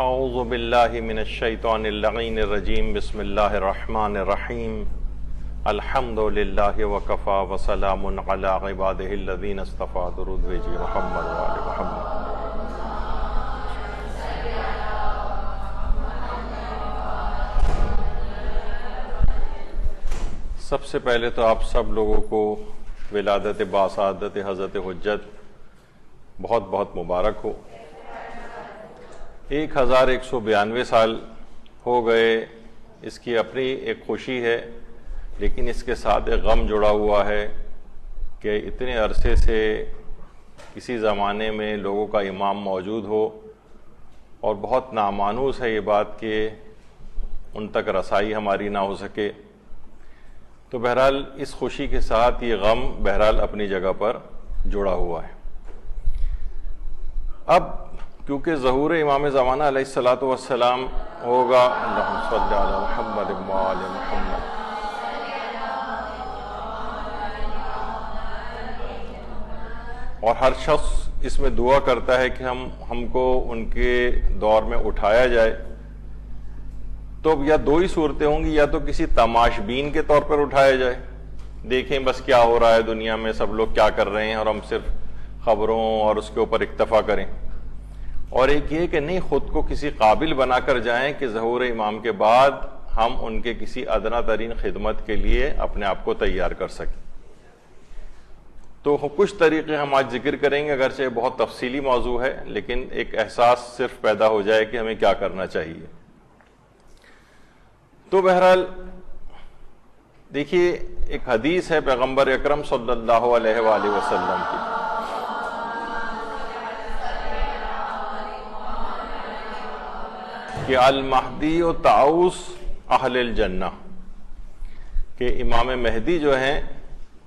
اعوذ باللہ من الشیطان اللعین الرجیم بسم اللہ الرحمن الرحیم الحمد للہ وکفا وسلام علی عبادہ الذین اصطفیٰ درود بھیجیے محمد وآل محمد۔ سب سے پہلے تو آپ سب لوگوں کو ولادت باسعادت حضرت حجت بہت بہت مبارک ہو۔ 1192 سال ہو گئے، اس کی اپنی ایک خوشی ہے، لیکن اس کے ساتھ ایک غم جڑا ہوا ہے کہ اتنے عرصے سے کسی زمانے میں لوگوں کا امام موجود ہو، اور بہت نامانوس ہے یہ بات کہ ان تک رسائی ہماری نہ ہو سکے۔ تو بہرحال اس خوشی کے ساتھ یہ غم بہرحال اپنی جگہ پر جڑا ہوا ہے۔ اب کیونکہ ظہور امام زمانہ علیہ الصلاۃ والسلام ہوگا، اللہم صلی علی محمد وآل محمد، اور ہر شخص اس میں دعا کرتا ہے کہ ہم کو ان کے دور میں اٹھایا جائے، تو اب یا دو ہی صورتیں ہوں گی، یا تو کسی تماش بین کے طور پر اٹھایا جائے، دیکھیں بس کیا ہو رہا ہے دنیا میں، سب لوگ کیا کر رہے ہیں، اور ہم صرف خبروں اور اس کے اوپر اکتفا کریں، اور ایک یہ کہ نہیں، خود کو کسی قابل بنا کر جائیں کہ ظہور امام کے بعد ہم ان کے کسی ادنا ترین خدمت کے لیے اپنے آپ کو تیار کر سکیں۔ تو کچھ طریقے ہم آج ذکر کریں گے، اگرچہ بہت تفصیلی موضوع ہے، لیکن ایک احساس صرف پیدا ہو جائے کہ ہمیں کیا کرنا چاہیے۔ تو بہرحال دیکھیے، ایک حدیث ہے پیغمبر اکرم صلی اللہ علیہ وآلہ وسلم کی، کہ المہدی و طاؤس اہل الجنہ، کہ امام مہدی جو ہیں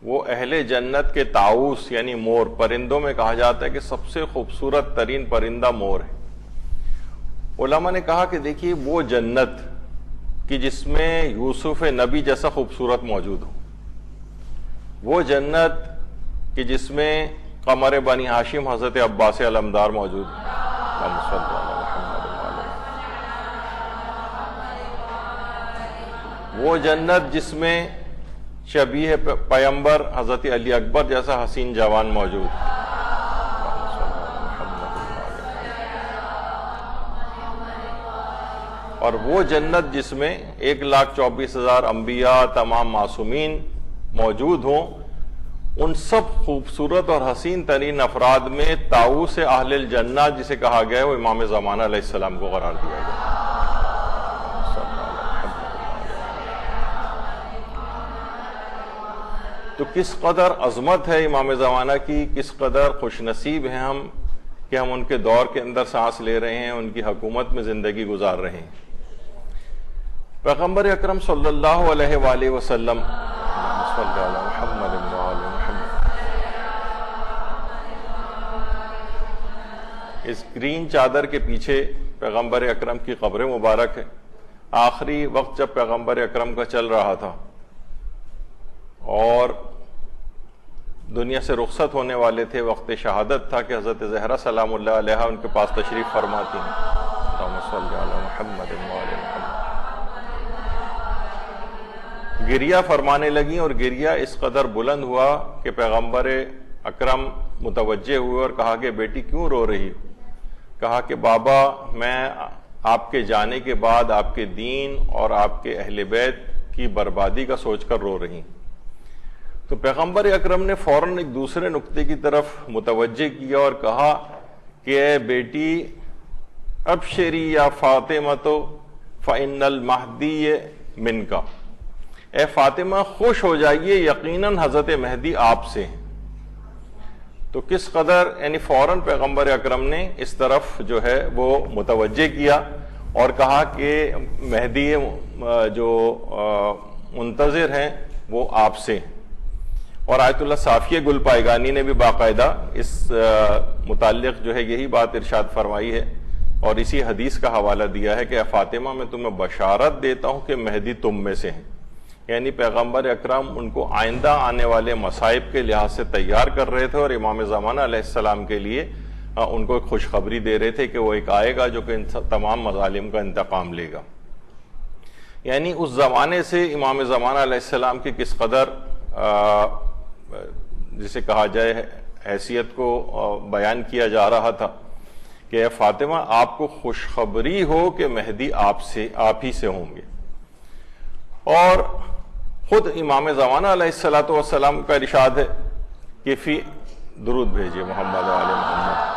وہ اہل جنت کے طاؤس یعنی مور، پرندوں میں کہا جاتا ہے کہ سب سے خوبصورت ترین پرندہ مور ہے۔ علماء نے کہا کہ دیکھیے، وہ جنت کہ جس میں یوسف نبی جیسا خوبصورت موجود ہو، وہ جنت کہ جس میں قمر بنی ہاشم حضرت عباس علمدار موجود ہو، وہ جنت جس میں شبیہ پیمبر حضرت علی اکبر جیسا حسین جوان موجود، اور وہ جنت جس میں 1,24,000 انبیاء تمام معصومین موجود ہوں، ان سب خوبصورت اور حسین ترین افراد میں طاؤس اہل الجنہ جسے کہا گیا ہے، وہ امام زمانہ علیہ السلام کو قرار دیا گیا۔ تو کس قدر عظمت ہے امام زمانہ کی، کس قدر خوش نصیب ہیں ہم کہ ہم ان کے دور کے اندر سانس لے رہے ہیں، ان کی حکومت میں زندگی گزار رہے ہیں۔ پیغمبر اکرم صلی اللہ علیہ وآلہ وسلم، صلی علی محمد وآل محمد، اس گرین چادر کے پیچھے پیغمبر اکرم کی قبر مبارک ہے۔ آخری وقت جب پیغمبر اکرم کا چل رہا تھا اور دنیا سے رخصت ہونے والے تھے، وقت شہادت تھا کہ حضرت زہرا سلام اللہ علیہا ان کے پاس تشریف فرماتی ہیں، اللہم صلی علی محمد وآل محمد، گریہ فرمانے لگیں، اور گریہ اس قدر بلند ہوا کہ پیغمبر اکرم متوجہ ہوئے اور کہا کہ بیٹی کیوں رو رہی ہو؟ کہا کہ بابا، میں آپ کے جانے کے بعد آپ کے دین اور آپ کے اہل بیت کی بربادی کا سوچ کر رو رہی۔ تو پیغمبر اکرم نے فوراً ایک دوسرے نقطے کی طرف متوجہ کیا اور کہا کہ اے بیٹی، ابشری یا فاطمہ فإن المہدی منکا، اے فاطمہ خوش ہو جائیے، یقیناً حضرت مہدی آپ سے ہیں۔ تو کس قدر یعنی فوراً پیغمبر اکرم نے اس طرف جو ہے وہ متوجہ کیا اور کہا کہ مہدی جو منتظر ہیں وہ آپ سے ہیں۔ اور آیت اللہ صافیہ گل پائیگانی نے بھی باقاعدہ اس متعلق جو ہے یہی بات ارشاد فرمائی ہے، اور اسی حدیث کا حوالہ دیا ہے کہ اے فاطمہ، میں تمہیں بشارت دیتا ہوں کہ مہدی تم میں سے ہیں، یعنی پیغمبر اکرم ان کو آئندہ آنے والے مصائب کے لحاظ سے تیار کر رہے تھے، اور امام زمانہ علیہ السلام کے لیے ان کو ایک خوشخبری دے رہے تھے کہ وہ ایک آئے گا جو کہ ان تمام مظالم کا انتقام لے گا. یعنی اس زمانے سے امام زمانہ علیہ السلام کی کس قدر جسے کہا جائے حیثیت کو بیان کیا جا رہا تھا کہ اے فاطمہ آپ کو خوشخبری ہو کہ مہدی آپ ہی سے ہوں گے. اور خود امام زمانہ علیہ السلام کا ارشاد ہے کہ فی درود بھیجئے محمد و آل محمد.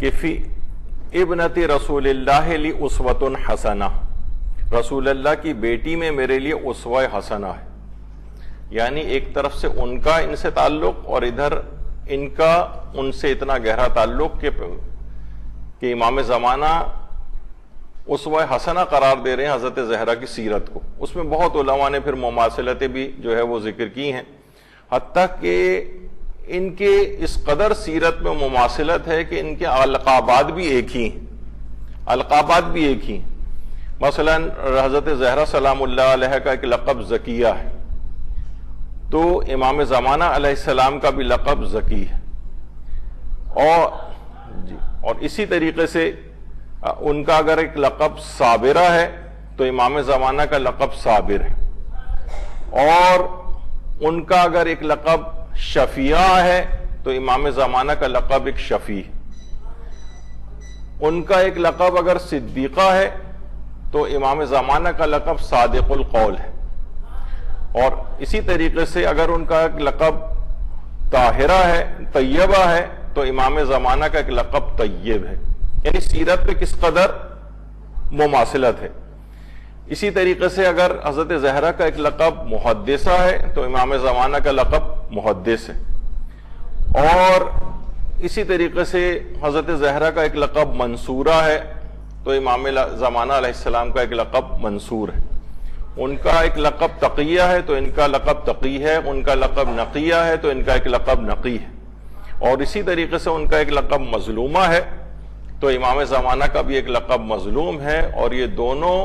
کہ فی ابنت رسول اللہ لی اسوۃ حسنہ، رسول اللہ کی بیٹی میں میرے لیے اسوہ حسنہ ہے. یعنی ایک طرف سے ان کا ان سے تعلق اور ادھر ان کا ان سے اتنا گہرا تعلق کہ امام زمانہ اسوہ حسنہ قرار دے رہے ہیں حضرت زہرا کی سیرت کو. اس میں بہت علماء نے پھر مماثلتیں بھی جو ہے وہ ذکر کی ہیں، حتیٰ کہ ان کے اس قدر سیرت میں مماثلت ہے کہ ان کے القابات بھی ایک ہی ہیں. القابات بھی ایک ہی. مثلا حضرت زہرا سلام اللہ علیہ کا ایک لقب زکیہ ہے، تو امام زمانہ علیہ السلام کا بھی لقب زکی ہے. اور اسی طریقے سے ان کا اگر ایک لقب صابرہ ہے تو امام زمانہ کا لقب صابر ہے. اور ان کا اگر ایک لقب شفیعہ ہے تو امام زمانہ کا لقب ایک شفیع. ان کا ایک لقب اگر صدیقہ ہے تو امام زمانہ کا لقب صادق القول ہے. اور اسی طریقے سے اگر ان کا ایک لقب طاہرہ ہے، طیبہ ہے، تو امام زمانہ کا ایک لقب طیب ہے. یعنی سیرت پہ کس قدر مماثلت ہے. اسی طریقے سے اگر حضرت زہرا کا ایک لقب محدثہ ہے تو امام زمانہ کا لقب محدث ہے. اور اسی طریقے سے حضرت زہرا کا ایک لقب منصورہ ہے تو امام زمانہ علیہ السلام کا ایک لقب منصور ہے. ان کا ایک لقب تقیہ ہے تو ان کا لقب تقی ہے. ان کا لقب نقیہ ہے تو ان کا ایک لقب نقی ہے. اور اسی طریقے سے ان کا ایک لقب مظلومہ ہے تو امام زمانہ کا بھی ایک لقب مظلوم ہے. اور یہ دونوں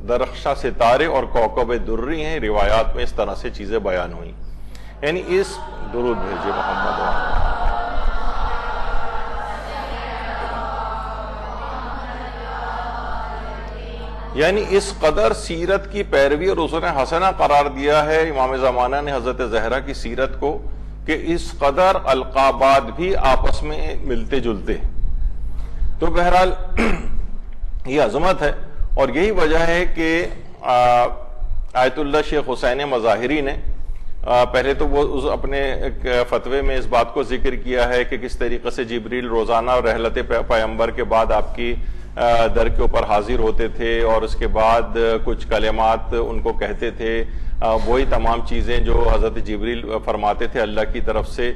درخشاں ستارے اور کوكب دری ہیں. روایات میں اس طرح سے چیزیں بیان ہوئیں. یعنی اس درود بھیجئے محمد و یعنی اس قدر سیرت کی پیروی اور اسوہ حسنہ قرار دیا ہے امام زمانہ نے حضرت زہرا کی سیرت کو کہ اس قدر القابات بھی آپس میں ملتے جلتے. تو بہرحال یہ عظمت ہے. اور یہی وجہ ہے کہ آیت اللہ شیخ حسین مظاہری نے پہلے تو وہ اپنے فتوے میں اس بات کو ذکر کیا ہے کہ کس طریقے سے جبریل روزانہ رحلت پیغمبر کے بعد آپ کی در کے اوپر حاضر ہوتے تھے اور اس کے بعد کچھ کلمات ان کو کہتے تھے. وہی تمام چیزیں جو حضرت جبریل فرماتے تھے اللہ کی طرف سے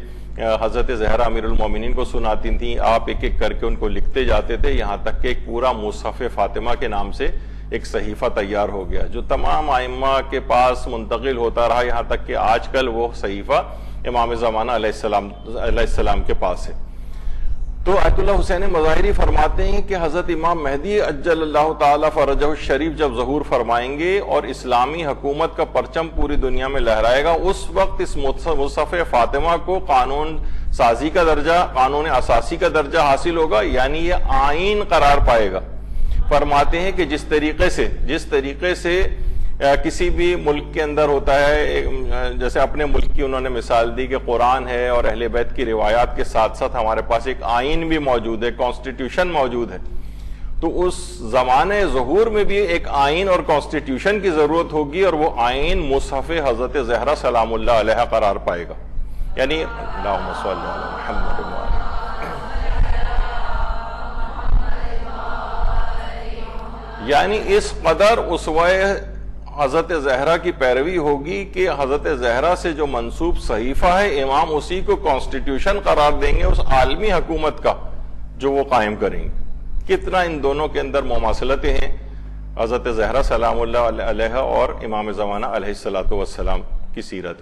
حضرت زہرا امیر المومنین کو سناتی تھیں. آپ ایک ایک کر کے ان کو لکھتے جاتے تھے یہاں تک کہ ایک پورا مصحف فاطمہ کے نام سے ایک صحیفہ تیار ہو گیا جو تمام ائمہ کے پاس منتقل ہوتا رہا یہاں تک کہ آج کل وہ صحیفہ امام زمانہ علیہ السلام کے پاس ہے. تو آیت اللہ حسین مظاہری فرماتے ہیں کہ حضرت امام مہدی عجل اللہ تعالی فرجہ الشریف جب ظہور فرمائیں گے اور اسلامی حکومت کا پرچم پوری دنیا میں لہرائے گا اس وقت اس مصحف فاطمہ کو قانون سازی کا درجہ، قانون اساسی کا درجہ حاصل ہوگا. یعنی یہ آئین قرار پائے گا. فرماتے ہیں کہ جس طریقے سے کسی بھی ملک کے اندر ہوتا ہے، جیسے اپنے ملک کی انہوں نے مثال دی کہ قرآن ہے اور اہل بیت کی روایات کے ساتھ ساتھ ہمارے پاس ایک آئین بھی موجود ہے، کانسٹیٹیوشن موجود ہے. تو اس زمانے ظہور میں بھی ایک آئین اور کانسٹیٹیوشن کی ضرورت ہوگی اور وہ آئین مصحف حضرت زہرا سلام اللہ علیہ قرار پائے گا. یعنی اللہم صلی علی محمد یعنی اس قدر اسوہ حضرت زہرا کی پیروی ہوگی کہ حضرت زہرا سے جو منسوب صحیفہ ہے امام اسی کو کانسٹیٹیوشن قرار دیں گے اس عالمی حکومت کا جو وہ قائم کریں گے. کتنا ان دونوں کے اندر مماثلتیں ہیں حضرت زہرا سلام اللہ علیہ اور امام زمانہ علیہ السلام کی سیرت.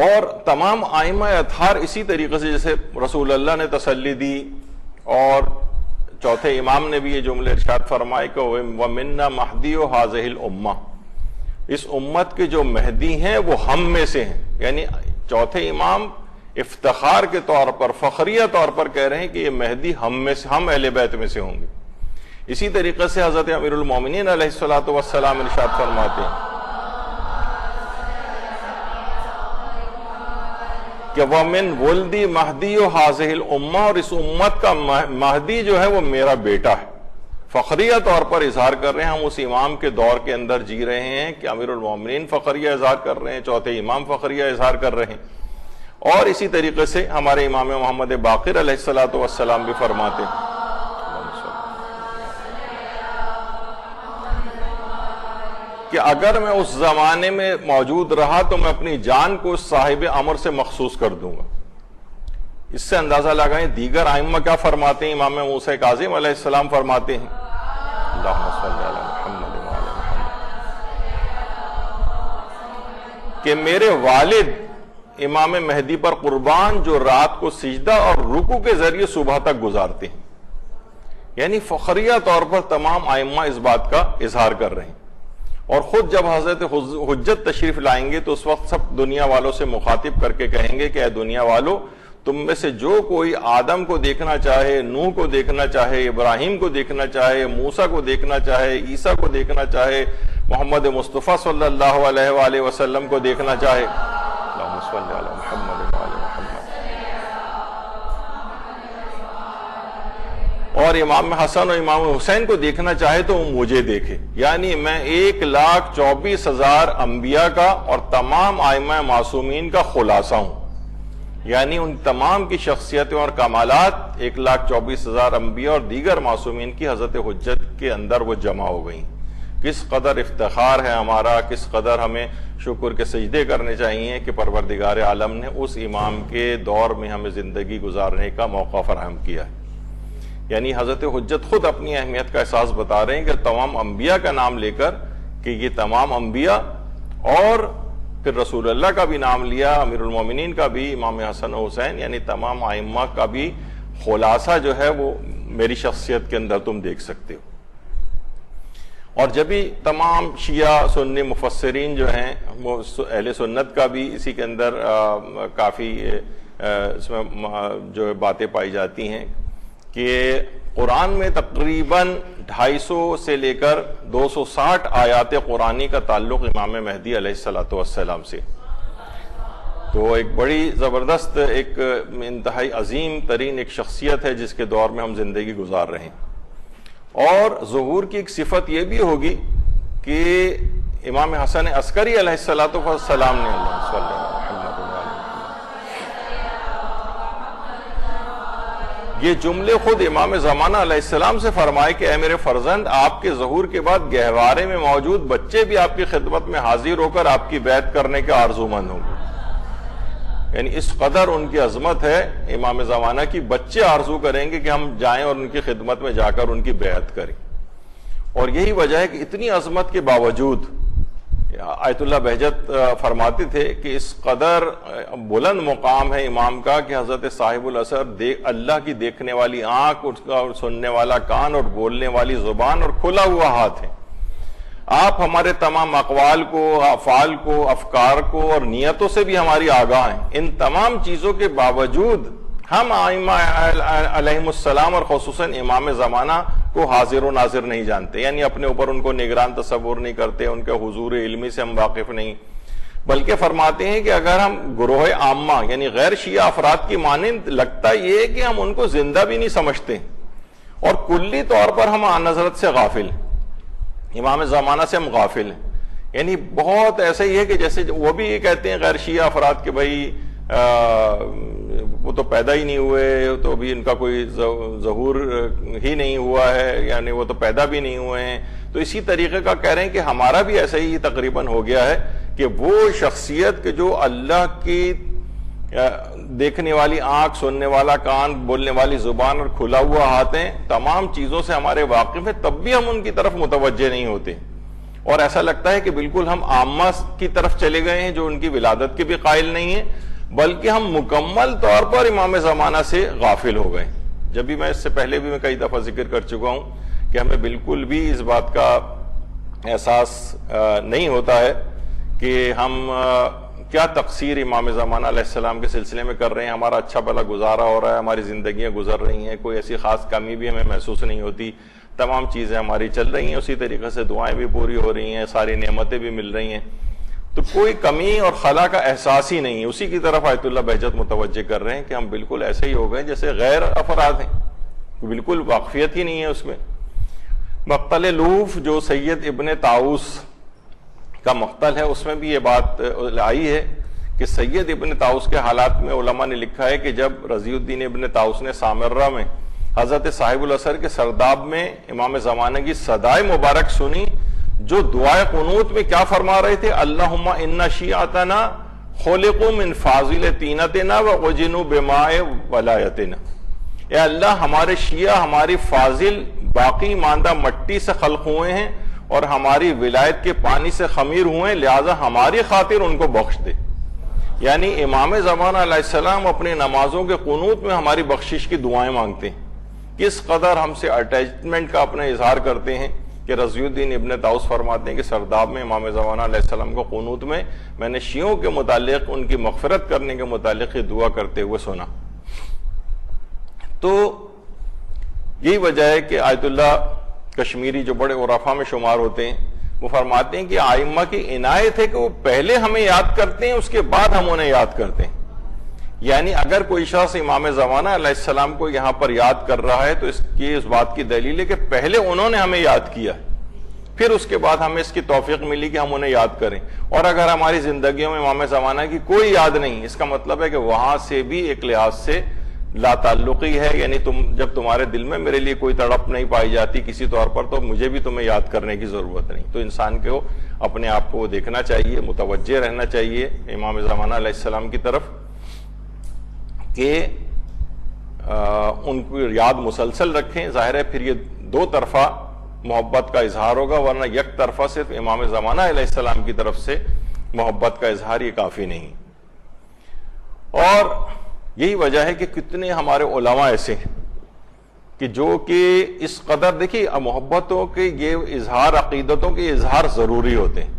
اور تمام ائمہ اطہار اسی طریقے سے جیسے رسول اللہ نے تسلی دی اور چوتھے امام نے بھی یہ جملے ارشاد فرمائے کہ وَمِنَّا مَحْدِيُ هَذِهِ الْأُمَّةِ اس امت کے جو مہدی ہیں وہ ہم میں سے ہیں. یعنی چوتھے امام افتخار کے طور پر، فخریہ طور پر کہہ رہے ہیں کہ یہ مہدی ہم اہل بیت میں سے ہوں گے. اسی طریقے سے حضرت امیر المومنین علیہ الصلوۃ والسلام ارشاد فرماتے ہیں کہ وَمِن وَلْدِ مَهْدِيُّ هَذِهِ الْأُمَّةِ، اور اس امت کا مہدی جو ہے وہ میرا بیٹا ہے. فخریہ طور پر اظہار کر رہے ہیں. ہم اس امام کے دور کے اندر جی رہے ہیں کہ امیر المومنین فخریہ اظہار کر رہے ہیں، چوتھے امام فخریہ اظہار کر رہے ہیں. اور اسی طریقے سے ہمارے امام محمد باقر علیہ الصلوۃ والسلام بھی فرماتے ہیں کہ اگر میں اس زمانے میں موجود رہا تو میں اپنی جان کو صاحب امر سے مخصوص کر دوں گا. اس سے اندازہ لگائیں دیگر ائمہ کیا فرماتے ہیں. امام موسیٰ کاظم علیہ السلام فرماتے ہیں اللہم صلی علی محمد وعلی محمد کہ میرے والد امام مہدی پر قربان جو رات کو سجدہ اور رکوع کے ذریعے صبح تک گزارتے ہیں. یعنی فخریہ طور پر تمام ائمہ اس بات کا اظہار کر رہے ہیں. اور خود جب حضرت حجت تشریف لائیں گے تو اس وقت سب دنیا والوں سے مخاطب کر کے کہیں گے کہ اے دنیا والوں، تم میں سے جو کوئی آدم کو دیکھنا چاہے، نوح کو دیکھنا چاہے، ابراہیم کو دیکھنا چاہے، موسیٰ کو دیکھنا چاہے، عیسیٰ کو دیکھنا چاہے، محمد مصطفیٰ صلی اللہ علیہ وآلہ وسلم کو دیکھنا چاہے، اللہم صلی علی محمد وعلی محمد، اور امام حسن اور امام حسین کو دیکھنا چاہے تو وہ مجھے دیکھے. یعنی میں 1,24,000 انبیاء کا اور تمام ائمہ معصومین کا خلاصہ ہوں. یعنی ان تمام کی شخصیتیں اور کمالات 1,24,000 انبیاء اور دیگر معصومین کی حضرت حجت کے اندر وہ جمع ہو گئیں. کس قدر افتخار ہے ہمارا، کس قدر ہمیں شکر کے سجدے کرنے چاہیے کہ پروردگار عالم نے اس امام کے دور میں ہمیں زندگی گزارنے کا موقع فراہم کیا ہے. یعنی حضرت حجت خود اپنی اہمیت کا احساس بتا رہے ہیں کہ تمام انبیاء کا نام لے کر کہ یہ تمام انبیاء، اور پھر رسول اللہ کا بھی نام لیا، امیر المومنین کا بھی، امام حسن و حسین، یعنی تمام ائمہ کا بھی خلاصہ جو ہے وہ میری شخصیت کے اندر تم دیکھ سکتے ہو. اور جب بھی تمام شیعہ سنی مفسرین جو ہیں وہ اہل سنت کا بھی اسی کے اندر کافی اس میں جو باتیں پائی جاتی ہیں کہ قرآن میں تقریباً 250 سے لے کر 260 آیات قرآنی کا تعلق امام مہدی علیہ الصلوۃ والسلام سے. تو ایک بڑی زبردست، ایک انتہائی عظیم ترین ایک شخصیت ہے جس کے دور میں ہم زندگی گزار رہے ہیں. اور ظہور کی ایک صفت یہ بھی ہوگی کہ امام حسن عسکری علیہ الصلوۃ والسلام نے اللہ صلی اللہ یہ جملے خود امام زمانہ علیہ السلام سے فرمائے کہ اے میرے فرزند، آپ کے ظہور کے بعد گہوارے میں موجود بچے بھی آپ کی خدمت میں حاضر ہو کر آپ کی بیعت کرنے کے آرزو مند ہوں گے. یعنی اس قدر ان کی عظمت ہے امام زمانہ کی، بچے آرزو کریں گے کہ ہم جائیں اور ان کی خدمت میں جا کر ان کی بیعت کریں. اور یہی وجہ ہے کہ اتنی عظمت کے باوجود آیت اللہ بہجت فرماتے تھے کہ اس قدر بلند مقام ہے امام کا کہ حضرت صاحب الاثر اللہ کی دیکھنے والی آنکھ، اس کا سننے والا کان اور بولنے والی زبان اور کھلا ہوا ہاتھ ہے. آپ ہمارے تمام اقوال کو، افعال کو، افکار کو اور نیتوں سے بھی ہماری آگاہ ہیں. ان تمام چیزوں کے باوجود ہم ائمہ علیہم السلام اور خصوصاً امام زمانہ کو حاضر و ناظر نہیں جانتے. یعنی اپنے اوپر ان کو نگران تصور نہیں کرتے، ان کے حضور علمی سے ہم واقف نہیں، بلکہ فرماتے ہیں کہ اگر ہم گروہ عامہ یعنی غیر شیعہ افراد کی مانند، لگتا یہ ہے کہ ہم ان کو زندہ بھی نہیں سمجھتے اور کلی طور پر ہم عن نظرت سے غافل ہیں، امام زمانہ سے ہم غافل ہیں. یعنی بہت ایسا ہی ہے کہ جیسے وہ بھی یہ کہتے ہیں غیر شیعہ افراد کہ بھائی وہ تو پیدا ہی نہیں ہوئے، تو ابھی ان کا کوئی ظہور ہی نہیں ہوا ہے، یعنی وہ تو پیدا بھی نہیں ہوئے ہیں. تو اسی طریقے کا کہہ رہے ہیں کہ ہمارا بھی ایسا ہی تقریباً ہو گیا ہے کہ وہ شخصیت کہ جو اللہ کی دیکھنے والی آنکھ، سننے والا کان، بولنے والی زبان اور کھلا ہوا ہاتھ ہیں، تمام چیزوں سے ہمارے واقف ہیں، تب بھی ہم ان کی طرف متوجہ نہیں ہوتے. اور ایسا لگتا ہے کہ بالکل ہم عامہ کی طرف چلے گئے ہیں جو ان کی ولادت کے بھی قائل نہیں ہیں، بلکہ ہم مکمل طور پر امام زمانہ سے غافل ہو گئے. جب بھی میں اس سے پہلے بھی میں کئی دفعہ ذکر کر چکا ہوں کہ ہمیں بالکل بھی اس بات کا احساس نہیں ہوتا ہے کہ ہم کیا تقصیر امام زمانہ علیہ السلام کے سلسلے میں کر رہے ہیں. ہمارا اچھا بھلا گزارا ہو رہا ہے, ہماری زندگیاں گزر رہی ہیں, کوئی ایسی خاص کمی بھی ہمیں محسوس نہیں ہوتی, تمام چیزیں ہماری چل رہی ہیں, اسی طریقے سے دعائیں بھی پوری ہو رہی ہیں, ساری نعمتیں بھی مل رہی ہیں, تو کوئی کمی اور خلا کا احساس ہی نہیں ہے. اسی کی طرف آیت اللہ بہجت متوجہ کر رہے ہیں کہ ہم بالکل ایسے ہی ہو گئے جیسے غیر افراد ہیں, بالکل واقفیت ہی نہیں ہے اس میں. مقتل لوف جو سید ابن طاؤس کا مقتل ہے, اس میں بھی یہ بات آئی ہے کہ سید ابن طاؤس کے حالات میں علماء نے لکھا ہے کہ جب رضی الدین ابن طاؤس نے سامرہ میں حضرت صاحب الاثر کے سرداب میں امام زمانہ کی صدائے مبارک سنی, جو دعائے قنوت میں کیا فرما رہے تھے, اللہم ان شیعتنا خلقوا من فاضل طینتنا وغجنوا بماء ولایتنا. اے اللہ, ہمارے شیعہ ہماری فاضل باقی ماندہ مٹی سے خلق ہوئے ہیں اور ہماری ولایت کے پانی سے خمیر ہوئے ہیں, لہذا ہماری خاطر ان کو بخش دے. یعنی امام زمانہ علیہ السلام اپنی نمازوں کے قنوت میں ہماری بخشش کی دعائیں مانگتے ہیں. کس قدر ہم سے اٹیچمنٹ کا اپنا اظہار کرتے ہیں کہ رضی الدین ابن طاؤس فرماتے ہیں کہ سرداب میں امام زمانہ علیہ السلام کو قنوت میں نے شیعوں کے متعلق ان کی مغفرت کرنے کے متعلق یہ دعا کرتے ہوئے سنا. تو یہی وجہ ہے کہ آیت اللہ کشمیری جو بڑے عرفاء میں شمار ہوتے ہیں, وہ فرماتے ہیں کہ ائمہ کی عنایت ہے کہ وہ پہلے ہمیں یاد کرتے ہیں, اس کے بعد ہم انہیں یاد کرتے ہیں. یعنی اگر کوئی شخص امام زمانہ علیہ السلام کو یہاں پر یاد کر رہا ہے تو اس بات کی دلیل ہے کہ پہلے انہوں نے ہمیں یاد کیا, پھر اس کے بعد ہمیں اس کی توفیق ملی کہ ہم انہیں یاد کریں. اور اگر ہماری زندگیوں میں امام زمانہ کی کوئی یاد نہیں, اس کا مطلب ہے کہ وہاں سے بھی ایک لحاظ سے لا تعلقی ہے. یعنی جب تمہارے دل میں میرے لیے کوئی تڑپ نہیں پائی جاتی کسی طور پر, تو مجھے بھی تمہیں یاد کرنے کی ضرورت نہیں. تو انسان کو اپنے آپ کو دیکھنا چاہیے, متوجہ رہنا چاہیے امام زمانہ علیہ السلام کی طرف, کہ ان کو یاد مسلسل رکھیں. ظاہر ہے پھر یہ دو طرفہ محبت کا اظہار ہوگا, ورنہ یک طرفہ صرف امام زمانہ علیہ السلام کی طرف سے محبت کا اظہار یہ کافی نہیں. اور یہی وجہ ہے کہ کتنے ہمارے علماء ایسے ہیں کہ جو کہ اس قدر, دیکھیے محبتوں کے یہ اظہار, عقیدتوں کے اظہار ضروری ہوتے ہیں.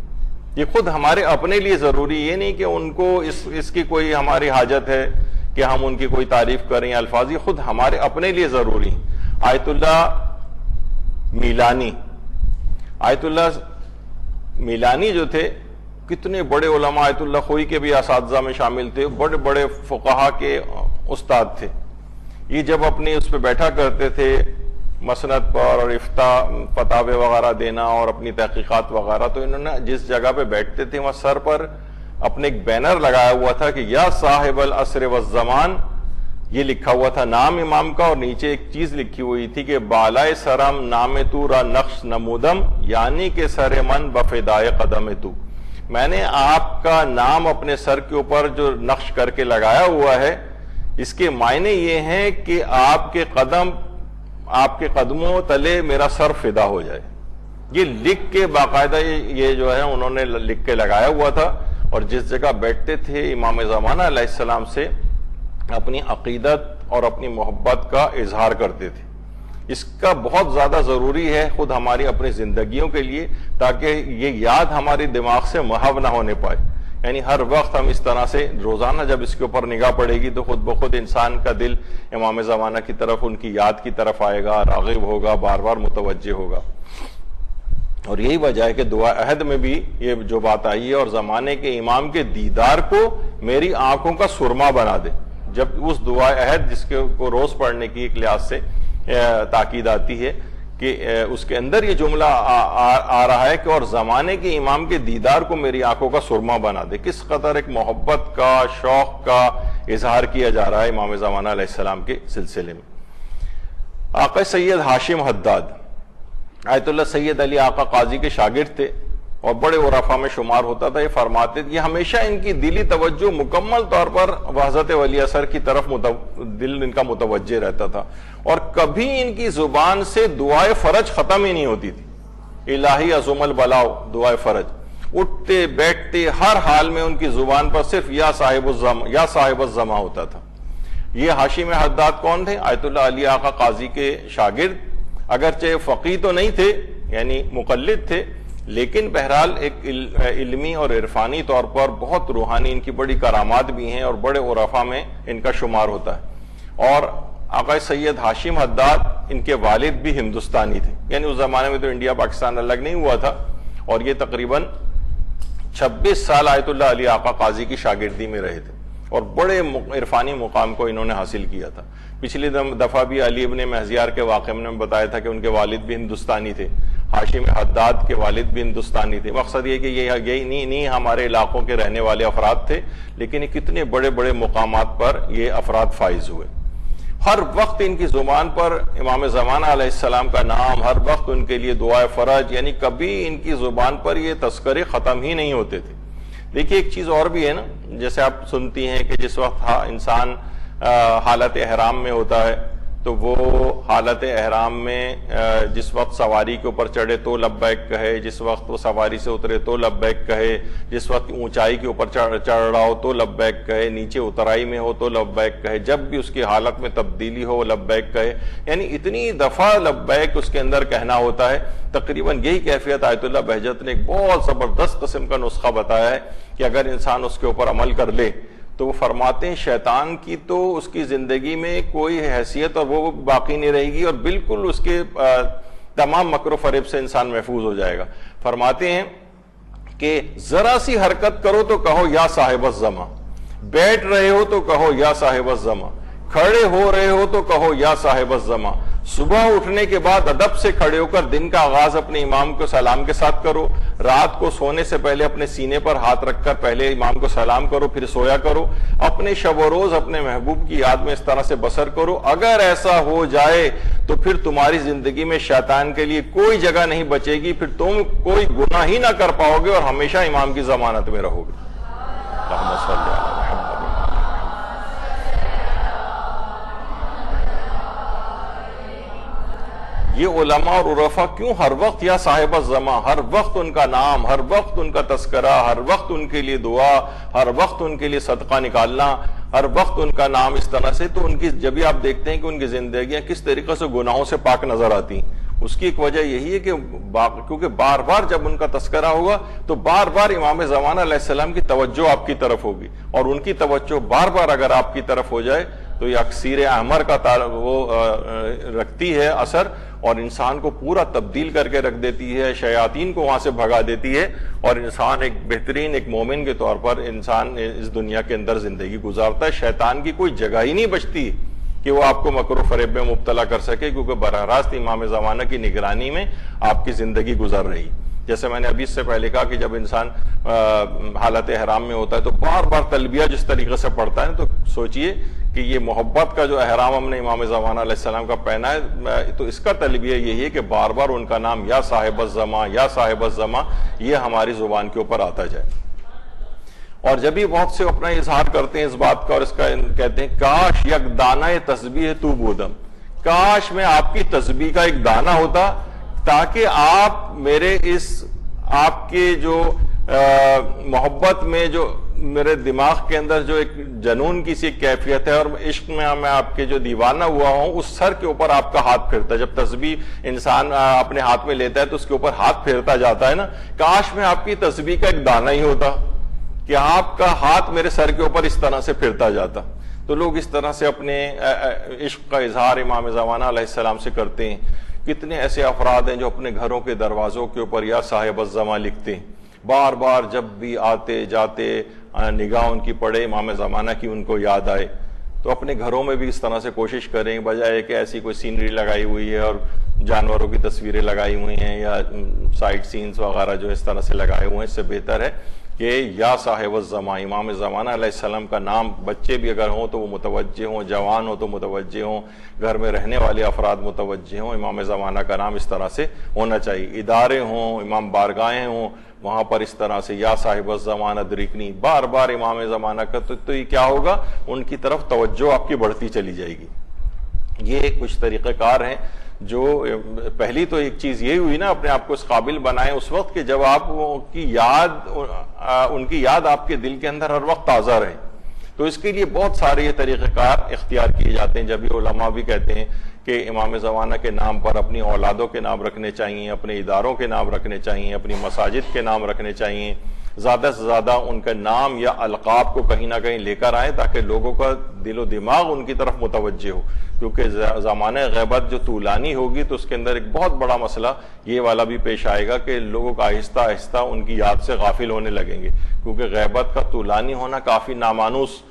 یہ خود ہمارے اپنے لیے ضروری, یہ نہیں کہ ان کو اس کی کوئی ہماری حاجت ہے کہ ہم ان کی کوئی تعریف کریں یا الفاظ, یہ خود ہمارے اپنے لیے ضروری. آیت اللہ میلانی جو تھے, کتنے بڑے علماء, آیت اللہ خوئی کے بھی اساتذہ میں شامل تھے, بڑے بڑے فقہا کے استاد تھے. یہ جب اپنی اس پہ بیٹھا کرتے تھے مسند پر اور فتاوے وغیرہ دینا اور اپنی تحقیقات وغیرہ, تو انہوں نے جس جگہ پہ بیٹھتے تھے وہاں سر پر اپنے ایک بینر لگایا ہوا تھا کہ یا صاحب العصر والزمان, یہ لکھا ہوا تھا نام امام کا, اور نیچے ایک چیز لکھی ہوئی تھی کہ بالائے سرم نام تو را نقش نمودم, یعنی کہ سر من بفدائے قدم تو. میں نے آپ کا نام اپنے سر کے اوپر جو نقش کر کے لگایا ہوا ہے, اس کے معنی یہ ہیں کہ آپ کے قدموں تلے میرا سر فدا ہو جائے. یہ لکھ کے باقاعدہ یہ جو ہے انہوں نے لکھ کے لگایا ہوا تھا, اور جس جگہ بیٹھتے تھے امام زمانہ علیہ السلام سے اپنی عقیدت اور اپنی محبت کا اظہار کرتے تھے. اس کا بہت زیادہ ضروری ہے خود ہماری اپنی زندگیوں کے لیے, تاکہ یہ یاد ہماری دماغ سے محو نہ ہونے پائے. یعنی ہر وقت ہم اس طرح سے روزانہ جب اس کے اوپر نگاہ پڑے گی تو خود بخود انسان کا دل امام زمانہ کی طرف, ان کی یاد کی طرف آئے گا, راغب ہوگا, بار بار متوجہ ہوگا. اور یہی وجہ ہے کہ دعا عہد میں بھی یہ جو بات آئی ہے, اور زمانے کے امام کے دیدار کو میری آنکھوں کا سرما بنا دے. جب اس دعا عہد جس کو روز پڑھنے کی ایک لحاظ سے تاکید آتی ہے کہ اس کے اندر یہ جملہ آ رہا ہے کہ اور زمانے کے امام کے دیدار کو میری آنکھوں کا سرما بنا دے. کس قدر ایک محبت کا, شوق کا اظہار کیا جا رہا ہے امام زمانہ علیہ السلام کے سلسلے میں. آقا سید ہاشم حداد آیت اللہ سید علی آقا قاضی کے شاگرد تھے اور بڑے عرفاء میں شمار ہوتا تھا. یہ فرماتے تھے, یہ ہمیشہ ان کی دلی توجہ مکمل طور پر حضرت ولی اثر کی طرف دل ان کا متوجہ رہتا تھا, اور کبھی ان کی زبان سے دعائے فرج ختم ہی نہیں ہوتی تھی. الہی عظم البلاؤ دعائے فرج, اٹھتے بیٹھتے ہر حال میں ان کی زبان پر صرف یا صاحب الزما ہوتا تھا. یہ ہاشم حداد کون تھے؟ آیت اللہ علی آقا قاضی کے شاگرد. اگرچہ فقیہ تو نہیں تھے, یعنی مقلد تھے, لیکن بہرحال ایک علمی اور عرفانی طور پر بہت روحانی ان کی بڑی کرامات بھی ہیں اور بڑے عرفاء میں ان کا شمار ہوتا ہے. اور آقا سید ہاشم حداد ان کے والد بھی ہندوستانی تھے، یعنی اس زمانے میں تو انڈیا پاکستان الگ نہیں ہوا تھا، اور یہ تقریباً 26 سال آیت اللہ علی آقا قاضی کی شاگردی میں رہے تھے اور بڑے عرفانی مقام کو انہوں نے حاصل کیا تھا. پچھلی دفعہ بھی علی ابن مہزیار کے واقعے میں بتایا تھا کہ ان کے والد بھی ہندوستانی تھے، ہاشم حداد کے والد بھی ہندوستانی تھے. مقصد یہ کہ یہ نہیں ہمارے علاقوں کے رہنے والے افراد تھے، لیکن یہ کتنے بڑے بڑے مقامات پر یہ افراد فائز ہوئے. ہر وقت ان کی زبان پر امام زمانہ علیہ السلام کا نام، ہر وقت ان کے لیے دعائے فرج، یعنی کبھی ان کی زبان پر یہ تذکرے ختم ہی نہیں ہوتے تھے. دیکھیے ایک چیز اور بھی ہے نا، جیسے آپ سنتی ہیں کہ جس وقت انسان حالت احرام میں ہوتا ہے تو وہ حالت احرام میں جس وقت سواری کے اوپر چڑھے تو لبیک کہے، جس وقت وہ سواری سے اترے تو لبیک کہے، جس وقت اونچائی کے اوپر چڑھ رہا ہو تو لبیک کہے، نیچے اترائی میں ہو تو لبیک کہے، جب بھی اس کی حالت میں تبدیلی ہو وہ لبیک کہے. یعنی اتنی دفعہ لبیک اس کے اندر کہنا ہوتا ہے. تقریباً یہی کیفیت آیت اللہ بہجت نے ایک بہت زبردست قسم کا نسخہ بتایا ہے کہ اگر انسان اس کے اوپر عمل کر لے تو وہ فرماتے ہیں شیطان کی تو اس کی زندگی میں کوئی حیثیت اور وہ باقی نہیں رہے گی، اور بالکل اس کے تمام مکر و فریب سے انسان محفوظ ہو جائے گا. فرماتے ہیں کہ ذرا سی حرکت کرو تو کہو یا صاحب الزماں، بیٹھ رہے ہو تو کہو یا صاحب الزماں، کھڑے ہو رہے ہو تو کہو یا صاحب الزماں. صبح اٹھنے کے بعد ادب سے کھڑے ہو کر دن کا آغاز اپنے امام کو سلام کے ساتھ کرو. رات کو سونے سے پہلے اپنے سینے پر ہاتھ رکھ کر پہلے امام کو سلام کرو، پھر سویا کرو. اپنے شب و روز اپنے محبوب کی یاد میں اس طرح سے بسر کرو. اگر ایسا ہو جائے تو پھر تمہاری زندگی میں شیطان کے لیے کوئی جگہ نہیں بچے گی، پھر تم کوئی گناہ ہی نہ کر پاؤ گے اور ہمیشہ امام کی ضمانت میں رہو گے. اللہم صلی علی محمد. یہ علماء اور عرفاء کیوں ہر وقت یا صاحب الزماں، ہر وقت ان کا نام، ہر وقت ان کا تذکرہ، ہر وقت ان کے لیے دعا، ہر وقت ان کے لیے صدقہ نکالنا، ہر وقت ان کا نام اس طرح سے. تو ان کی جب بھی آپ دیکھتے ہیں کہ ان کی زندگیاں کس طریقے سے گناہوں سے پاک نظر آتی ہیں، اس کی ایک وجہ یہی ہے کہ کیونکہ بار بار جب ان کا تذکرہ ہوگا تو بار بار امام زمانہ علیہ السلام کی توجہ آپ کی طرف ہوگی، اور ان کی توجہ بار بار اگر آپ کی طرف ہو جائے تو یہ اکثیر احمر کا وہ رکھتی ہے اثر، اور انسان کو پورا تبدیل کر کے رکھ دیتی ہے، شیاطین کو وہاں سے بھگا دیتی ہے، اور انسان ایک بہترین ایک مومن کے طور پر انسان اس دنیا کے اندر زندگی گزارتا ہے. شیطان کی کوئی جگہ ہی نہیں بچتی کہ وہ آپ کو مکر و فریب میں مبتلا کر سکے، کیونکہ براہ راست امام زمانہ کی نگرانی میں آپ کی زندگی گزر رہی. جیسے میں نے ابھی اس سے پہلے کہا کہ جب انسان حالت احرام میں ہوتا ہے تو بار بار تلبیہ جس طریقے سے پڑھتا ہے تو سوچئے کہ یہ محبت کا جو احرام ہم نے امام زمانہ علیہ السلام کا پہنا ہے، تو اس کا تلبیہ یہی ہے کہ بار بار ان کا نام یا صاحب الزماں یا صاحب الزماں یہ ہماری زبان کے اوپر آتا جائے. اور جب ہی بہت سے اپنا اظہار کرتے ہیں اس بات کا اور اس کا کہتے ہیں کاش یک دانہ تسبیح تو بودم، کاش میں آپ کی تسبیح کا ایک دانہ ہوتا تاکہ آپ میرے اس آپ کے جو محبت میں جو میرے دماغ کے اندر جو ایک جنون کی سی کیفیت ہے اور عشق میں میں آپ کے جو دیوانہ ہوا ہوں، اس سر کے اوپر آپ کا ہاتھ پھرتا ہے. جب تسبیح انسان اپنے ہاتھ میں لیتا ہے تو اس کے اوپر ہاتھ پھیرتا جاتا ہے نا، کاش میں آپ کی تسبیح کا ایک دانہ ہی ہوتا کہ آپ کا ہاتھ میرے سر کے اوپر اس طرح سے پھرتا جاتا. تو لوگ اس طرح سے اپنے عشق کا اظہار امام زمانہ علیہ السلام سے کرتے ہیں. کتنے ایسے افراد ہیں جو اپنے گھروں کے دروازوں کے اوپر یا صاحب الزماں لکھتے ہیں، بار بار جب بھی آتے جاتے نگاہ ان کی پڑے امام زمانہ کی ان کو یاد آئے. تو اپنے گھروں میں بھی اس طرح سے کوشش کریں، بجائے کہ ایسی کوئی سینری لگائی ہوئی ہے اور جانوروں کی تصویریں لگائی ہوئی ہیں یا سائٹ سینز وغیرہ جو اس طرح سے لگائے ہوئے ہیں، اس سے بہتر ہے کہ یا صاحب الزماں امام زمانہ علیہ السلام کا نام، بچے بھی اگر ہوں تو وہ متوجہ ہوں، جوان ہوں تو متوجہ ہوں، گھر میں رہنے والے افراد متوجہ ہوں، امام زمانہ کا نام اس طرح سے ہونا چاہیے. ادارے ہوں، امام بارگاہیں ہوں، وہاں پر اس طرح سے یا صاحب الزمان ادرکنی بار بار امام زمانہ کا تو یہ کیا ہوگا، ان کی طرف توجہ آپ کی بڑھتی چلی جائے گی. یہ کچھ طریقہ کار ہیں جو پہلی تو ایک چیز یہ ہوئی نا، اپنے آپ کو اس قابل بنائیں اس وقت کہ جب آپ ان کی یاد آپ کے دل کے اندر ہر وقت تازہ رہے. تو اس کے لیے بہت سارے یہ طریقہ کار اختیار کیے جاتے ہیں. جب یہ علماء بھی کہتے ہیں کہ امام زمانہ کے نام پر اپنی اولادوں کے نام رکھنے چاہیے، اپنے اداروں کے نام رکھنے چاہیے، اپنی مساجد کے نام رکھنے چاہیے، زیادہ سے زیادہ ان کا نام یا القاب کو کہیں نہ کہیں لے کر آئیں تاکہ لوگوں کا دل و دماغ ان کی طرف متوجہ ہو، کیونکہ زمانہ غیبت جو طولانی ہوگی تو اس کے اندر ایک بہت بڑا مسئلہ یہ والا بھی پیش آئے گا کہ لوگوں کا آہستہ آہستہ ان کی یاد سے غافل ہونے لگیں گے، کیونکہ غیبت کا طولانی ہونا کافی نامانوس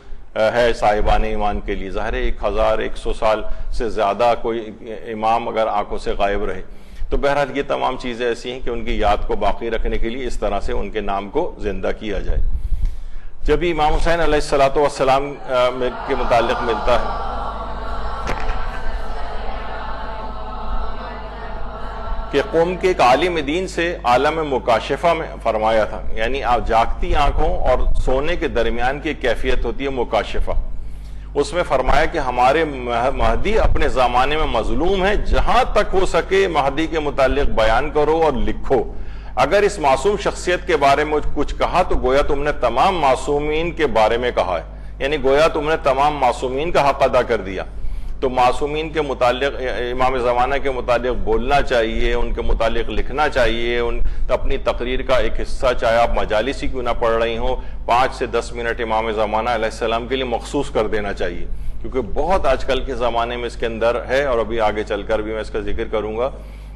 ہے صاحبان ایمان کے لیے۔ ظاہر 1100 سال سے زیادہ کوئی امام اگر آنکھوں سے غائب رہے تو بہرحال یہ تمام چیزیں ایسی ہیں کہ ان کی یاد کو باقی رکھنے کے لیے اس طرح سے ان کے نام کو زندہ کیا جائے۔ جب امام حسین علیہ السلام کے متعلق ملتا ہے کہ قوم کے ایک عالم دین سے عالم مکاشفہ میں فرمایا تھا، یعنی جاگتی آنکھوں اور سونے کے درمیان کی کیفیت ہوتی ہے مکاشفہ۔ اس میں فرمایا کہ ہمارے مہدی اپنے زمانے میں مظلوم ہے، جہاں تک ہو سکے مہدی کے متعلق بیان کرو اور لکھو، اگر اس معصوم شخصیت کے بارے میں کچھ کہا تو گویا تم نے تمام معصومین کے بارے میں کہا ہے، یعنی گویا تم نے تمام معصومین کا حق ادا کر دیا۔ تو معصومین کے متعلق، امام زمانہ کے متعلق بولنا چاہیے، ان کے متعلق لکھنا چاہیے، اپنی تقریر کا ایک حصہ چاہے آپ مجالس ہی کیوں نہ پڑھ رہی ہوں 5 سے 10 منٹ امام زمانہ علیہ السلام کے لیے مخصوص کر دینا چاہیے، کیونکہ بہت آج کل کے زمانے میں اس کے اندر ہے، اور ابھی آگے چل کر بھی میں اس کا ذکر کروں گا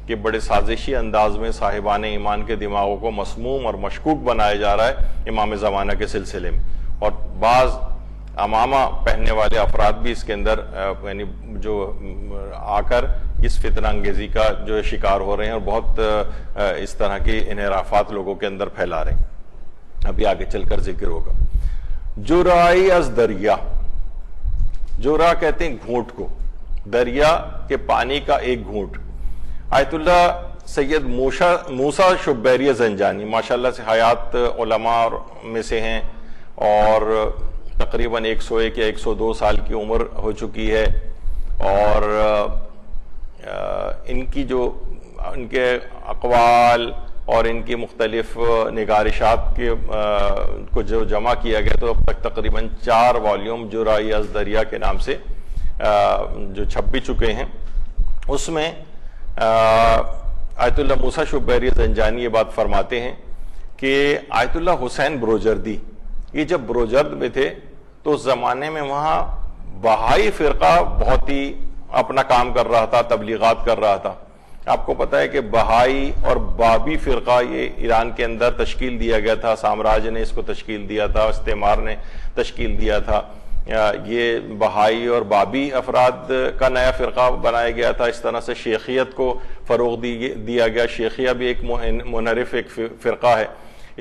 کہ بڑے سازشی انداز میں صاحبان ایمان کے دماغوں کو مسموم اور مشکوک بنایا جا رہا ہے امام زمانہ کے سلسلے میں، اور بعض امامہ پہننے والے افراد بھی اس کے اندر یعنی جو آ کر اس فتنہ انگیزی کا جو شکار ہو رہے ہیں اور بہت اس طرح کی انحرافات لوگوں کے اندر پھیلا رہے ہیں، ابھی آگے چل کر ذکر ہوگا۔ جرائی از دریا، جرا کہتے ہیں گھونٹ کو، دریا کے پانی کا ایک گھونٹ۔ آیت اللہ سید موسیٰ شبیری زنجانی ماشاءاللہ سے حیات علماء میں سے ہیں، اور تقریباً 101 یا 102 سال کی عمر ہو چکی ہے، اور ان کی جو ان کے اقوال اور ان کی مختلف نگارشات کو جو جمع کیا گیا تو اب تک تقریباً 4 والیوم جرائی از دریا کے نام سے جو چھپ بھی چکے ہیں۔ اس میں آیت اللہ موسیٰ شبیری زنجانی یہ بات فرماتے ہیں کہ آیت اللہ حسین بروجردی یہ جب بروجرد میں تھے تو اس زمانے میں وہاں بہائی فرقہ بہت ہی اپنا کام کر رہا تھا، تبلیغات کر رہا تھا۔ آپ کو پتہ ہے کہ بہائی اور بابی فرقہ یہ ایران کے اندر تشکیل دیا گیا تھا، سامراج نے اس کو تشکیل دیا تھا، استعمار نے تشکیل دیا تھا، یہ بہائی اور بابی افراد کا نیا فرقہ بنایا گیا تھا۔ اس طرح سے شیخیت کو فروغ دیا گیا، شیخیہ بھی ایک منحرف ایک فرقہ ہے۔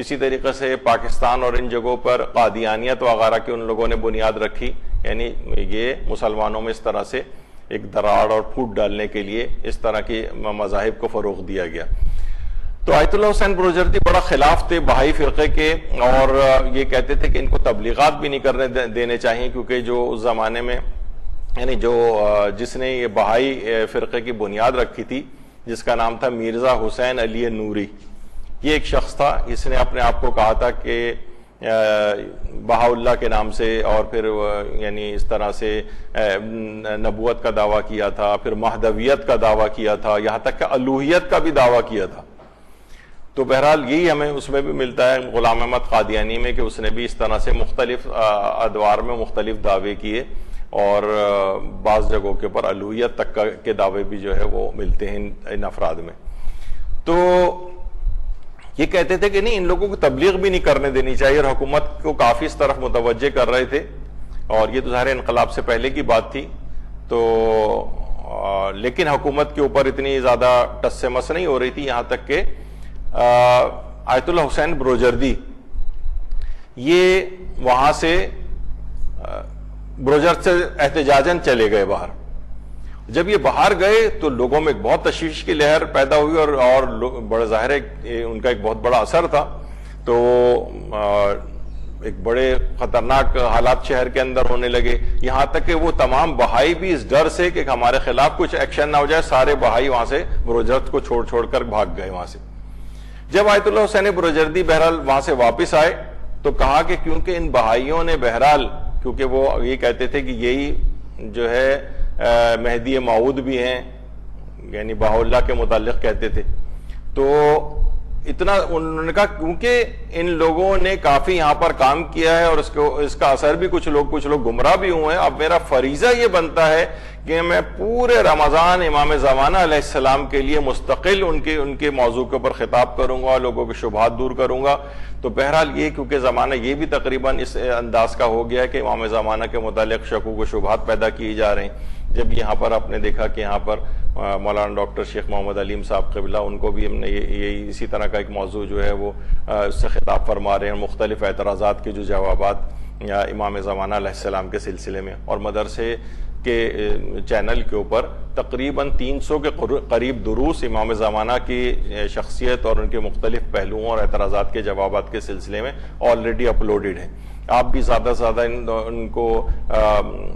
اسی طریقے سے پاکستان اور ان جگہوں پر قادیانیت وغیرہ کی ان لوگوں نے بنیاد رکھی، یعنی یہ مسلمانوں میں اس طرح سے ایک دراڑ اور پھوٹ ڈالنے کے لیے اس طرح کی مذاہب کو فروغ دیا گیا۔ تو آیت اللہ حسین بروجردی بڑا خلاف تھے بہائی فرقے کے، اور یہ کہتے تھے کہ ان کو تبلیغات بھی نہیں کرنے دینے چاہیے، کیونکہ جو اس زمانے میں یعنی جس نے یہ بہائی فرقے کی بنیاد رکھی تھی، جس کا نام تھا مرزا حسین علی نوری، یہ ایک شخص تھا، اس نے اپنے آپ کو کہا تھا کہ بہا اللہ کے نام سے، اور پھر یعنی اس طرح سے نبوت کا دعویٰ کیا تھا، پھر مہدویت کا دعویٰ کیا تھا، یہاں تک کہ الوہیت کا بھی دعویٰ کیا تھا۔ تو بہرحال یہی ہمیں اس میں بھی ملتا ہے غلام احمد قادیانی میں کہ اس نے بھی اس طرح سے مختلف ادوار میں مختلف دعوے کیے، اور بعض جگہوں کے اوپر الوہیت تک کے دعوے بھی جو ہے وہ ملتے ہیں ان افراد میں۔ تو یہ کہتے تھے کہ نہیں، ان لوگوں کو تبلیغ بھی نہیں کرنے دینی چاہیے، اور حکومت کو کافی اس طرف متوجہ کر رہے تھے، اور یہ تو ظاہر انقلاب سے پہلے کی بات تھی۔ تو لیکن حکومت کے اوپر اتنی زیادہ ٹس سے مس نہیں ہو رہی تھی، یہاں تک کہ آیت اللہ حسین بروجردی یہ وہاں سے بروجرد سے احتجاجاً چلے گئے باہر۔ جب یہ باہر گئے تو لوگوں میں ایک بہت تشویش کی لہر پیدا ہوئی، اور بڑا ظاہر ہے ان کا ایک بہت بڑا اثر تھا۔ تو ایک بڑے خطرناک حالات شہر کے اندر ہونے لگے، یہاں تک کہ وہ تمام بہائی بھی اس ڈر سے کہ ہمارے خلاف کچھ ایکشن نہ ہو جائے، سارے بہائی وہاں سے بروجرد کو چھوڑ کر بھاگ گئے وہاں سے۔ جب آیت اللہ حسین بروجردی بہرحال وہاں سے واپس آئے تو کہا کہ کیونکہ ان بہائیوں نے بہرحال، کیونکہ وہ یہ کہتے تھے کہ یہی جو ہے مہدی موعود بھی ہیں، یعنی بہاء اللہ کے متعلق کہتے تھے. تو اتنا انہوں نے کہا کیونکہ ان لوگوں نے کافی یہاں پر کام کیا ہے اور اس کا اثر بھی کچھ لوگ گمراہ بھی ہوئے ہیں. اب میرا فریضہ یہ بنتا ہے کہ میں پورے رمضان امام زمانہ علیہ السلام کے لیے مستقل ان کے موضوع کے اوپر خطاب کروں گا، لوگوں کے شبہات دور کروں گا. تو بہرحال یہ کیونکہ زمانہ یہ بھی تقریباً اس انداز کا ہو گیا ہے کہ امام زمانہ کے متعلق شکوک و شبہات پیدا کیے جا رہے ہیں. جب یہاں پر آپ نے دیکھا کہ یہاں پر مولانا ڈاکٹر شیخ محمد علیم صاحب قبلہ، ان کو بھی ہم نے یہ اسی طرح کا ایک موضوع جو ہے وہ اس سے خطاب فرما رہے ہیں، مختلف اعتراضات کے جو جوابات یا امام زمانہ علیہ السلام کے سلسلے میں. اور مدرسے کے چینل کے اوپر تقریباً 300 کے قریب دروس امام زمانہ کی شخصیت اور ان کے مختلف پہلوؤں اور اعتراضات کے جوابات کے سلسلے میں آلریڈی اپلوڈڈ ہیں. آپ بھی زیادہ سے زیادہ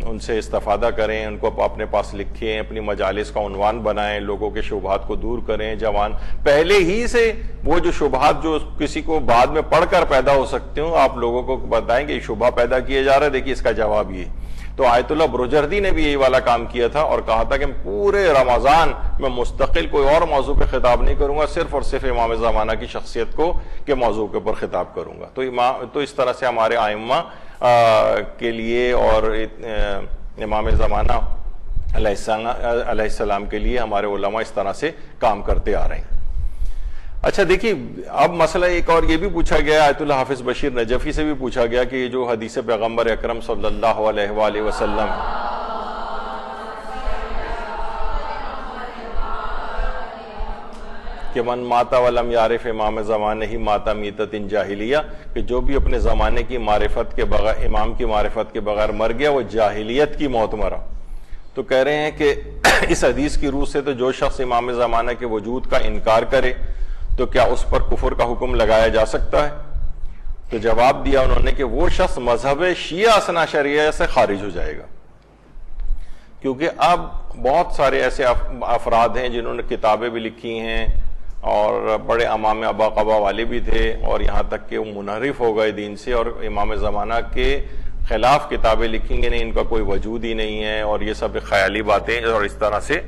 ان سے استفادہ کریں، ان کو اپنے پاس لکھیں، اپنی مجالس کا عنوان بنائیں، لوگوں کے شبہات کو دور کریں. جوان پہلے ہی سے وہ جو شبہات جو کسی کو بعد میں پڑھ کر پیدا ہو سکتے ہوں، آپ لوگوں کو بتائیں کہ یہ شبہ پیدا کیا جا رہا ہے، دیکھیے اس کا جواب یہ. تو آیت اللہ بروجردی نے بھی یہی والا کام کیا تھا اور کہا تھا کہ پورے رمضان میں مستقل کوئی اور موضوع پہ خطاب نہیں کروں گا، صرف اور صرف امام زمانہ کی شخصیت کے موضوع کے اوپر خطاب کروں گا. تو اس طرح سے ہمارے ائمہ کے لیے اور امام زمانہ علیہ السلام کے لیے ہمارے علماء اس طرح سے کام کرتے آ رہے ہیں. اچھا دیکھیے، اب مسئلہ ایک اور یہ بھی پوچھا گیا، آیت اللہ حافظ بشیر نجفی سے بھی پوچھا گیا کہ یہ جو حدیث پیغمبر اکرم صلی اللہ علیہ وآلہ وسلم کہ من ماتا ولم یعرف امام زمانہ ہی ماتا میتۃ جاہلیہ، کہ جو بھی اپنے زمانے کی معرفت کے بغیر، امام کی معرفت کے بغیر مر گیا، وہ جاہلیت کی موت مرا. تو کہہ رہے ہیں کہ اس حدیث کی روح سے تو جو شخص امام زمانہ کے وجود کا انکار کرے تو کیا اس پر کفر کا حکم لگایا جا سکتا ہے؟ تو جواب دیا انہوں نے کہ وہ شخص مذہب شیعہ اثنا شریعہ سے خارج ہو جائے گا، کیونکہ اب بہت سارے ایسے افراد ہیں جنہوں نے کتابیں بھی لکھی ہیں اور بڑے امام ابا قبا والے بھی تھے، اور یہاں تک کہ وہ منحرف ہو گئے دین سے اور امام زمانہ کے خلاف کتابیں لکھیں گے نہیں، ان کا کوئی وجود ہی نہیں ہے اور یہ سب خیالی باتیں، اور اس طرح سے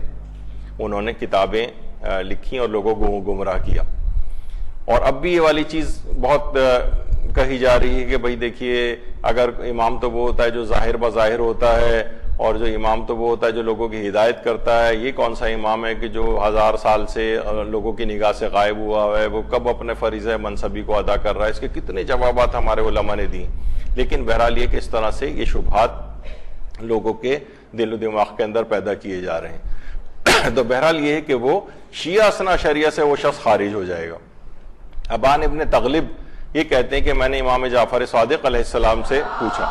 انہوں نے کتابیں لکھی اور لوگوں کو گمراہ کیا. اور اب بھی یہ والی چیز بہت کہی جا رہی ہے کہ بھئی دیکھیے، اگر امام تو وہ ہوتا ہے جو ظاہر بظاہر ہوتا ہے، اور جو امام تو وہ ہوتا ہے جو لوگوں کی ہدایت کرتا ہے، یہ کون سا امام ہے کہ جو 1000 سال سے لوگوں کی نگاہ سے غائب ہوا ہے، وہ کب اپنے فریضہ منصبی کو ادا کر رہا ہے؟ اس کے کتنے جوابات ہمارے علماء نے دی. لیکن بہرحال یہ کہ اس طرح سے یہ شبہات لوگوں کے دل و دماغ کے اندر پیدا کیے جا رہے ہیں. تو بہرحال یہ ہے کہ وہ شیعہ اثنا شریعہ سے وہ شخص خارج ہو جائے گا. ابان ابن تغلب یہ کہتے ہیں کہ میں نے امام جعفر صادق علیہ السلام سے پوچھا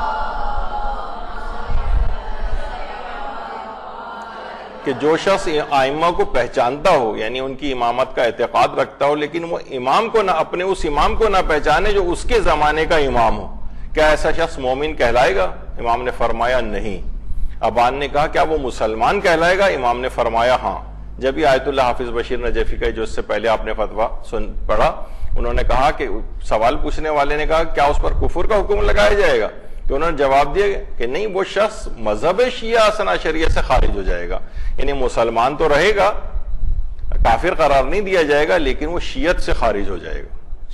کہ جو شخص ائمہ کو پہچانتا ہو، یعنی ان کی امامت کا اعتقاد رکھتا ہو، لیکن وہ امام کو نہ اپنے اس امام کو نہ پہچانے جو اس کے زمانے کا امام ہو، کیا ایسا شخص مومن کہلائے گا؟ امام نے فرمایا نہیں. ابان نے کہا کیا وہ مسلمان کہلائے گا؟ امام نے فرمایا ہاں. جب یہ آیت اللہ حافظ بشیر نجفی کا جو اس سے پہلے آپ نے فتویٰ پڑھا، انہوں نے کہا کہ سوال پوچھنے والے نے کہا کیا اس پر کفر کا حکم لگایا جائے گا؟ تو انہوں نے جواب دیا کہ نہیں، وہ شخص مذہب شیعہ اثنا شریعہ سے خارج ہو جائے گا. یعنی مسلمان تو رہے گا، کافر قرار نہیں دیا جائے گا، لیکن وہ شیعت سے خارج ہو جائے گا،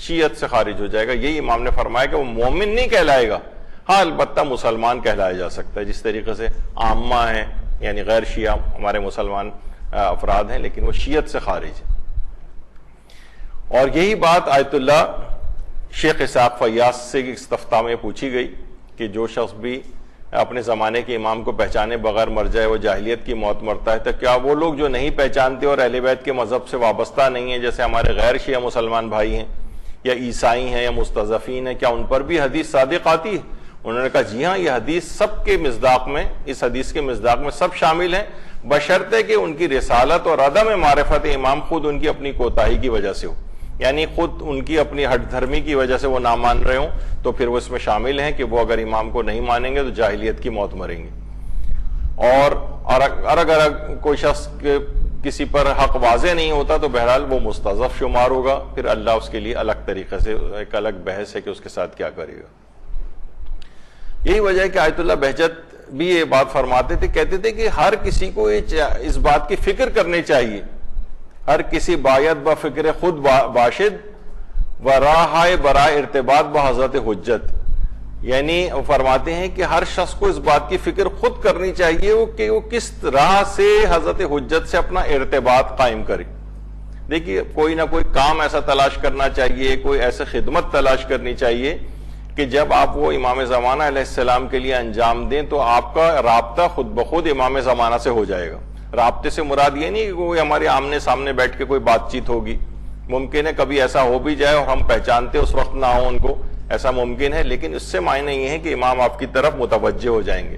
شیعت سے خارج ہو جائے گا. یہی امام نے فرمایا کہ وہ مومن نہیں کہلائے گا. ہاں البتہ مسلمان کہلایا جا سکتا ہے، جس طریقے سے عامہ ہیں، یعنی غیر شیعہ ہمارے مسلمان افراد ہیں، لیکن وہ شیعت سے خارج ہے. اور یہی بات آیت اللہ شیخ اسحاق فیاض سے استفتاء میں پوچھی گئی کہ جو شخص بھی اپنے زمانے کے امام کو پہچانے بغیر مر جائے وہ جاہلیت کی موت مرتا ہے. تو کیا وہ لوگ جو نہیں پہچانتے اور اہل بیت کے مذہب سے وابستہ نہیں ہیں، جیسے ہمارے غیر شیعہ مسلمان بھائی ہیں یا عیسائی ہیں یا مستضعفین ہیں، کیا ان پر بھی حدیث صادق آتی ہے؟ انہوں نے کہا جی ہاں، یہ حدیث سب کے مصداق میں، اس حدیث کے مصداق میں سب شامل ہیں، بشرطے کہ ان کی رسالت اور عدم معرفت امام خود ان کی اپنی کوتاہی کی وجہ سے ہو، یعنی خود ان کی اپنی ہٹ دھرمی کی وجہ سے وہ نہ مان رہے ہوں، تو پھر وہ اس میں شامل ہیں کہ وہ اگر امام کو نہیں مانیں گے تو جاہلیت کی موت مریں گے. اور اگر کوئی شخص کسی پر حق واضح نہیں ہوتا تو بہرحال وہ مستضعف شمار ہوگا، پھر اللہ اس کے لیے الگ طریقے سے ایک الگ بحث ہے کہ اس کے ساتھ کیا کرے گا. یہی وجہ ہے کہ آیت اللہ بہجت بھی یہ بات فرماتے تھے, کہتے تھے کہ ہر کسی کو اس بات کی فکر کرنی چاہیے, ہر کسی باید بفکر خود باشد و راہ برائے ارتباط بحضرت حجت. یعنی وہ فرماتے ہیں کہ ہر شخص کو اس بات کی فکر خود کرنی چاہیے کہ وہ کس راہ سے حضرت حجت سے اپنا ارتباط قائم کرے. دیکھیے کوئی نہ کوئی کام ایسا تلاش کرنا چاہیے, کوئی ایسے خدمت تلاش کرنی چاہیے کہ جب آپ وہ امام زمانہ علیہ السلام کے لیے انجام دیں تو آپ کا رابطہ خود بخود امام زمانہ سے ہو جائے گا. رابطے سے مراد یہ نہیں کہ کوئی ہمارے آمنے سامنے بیٹھ کے کوئی بات چیت ہوگی, ممکن ہے کبھی ایسا ہو بھی جائے اور ہم پہچانتے اس وقت نہ ہوں ان کو, ایسا ممکن ہے, لیکن اس سے معنی یہ ہے کہ امام آپ کی طرف متوجہ ہو جائیں گے,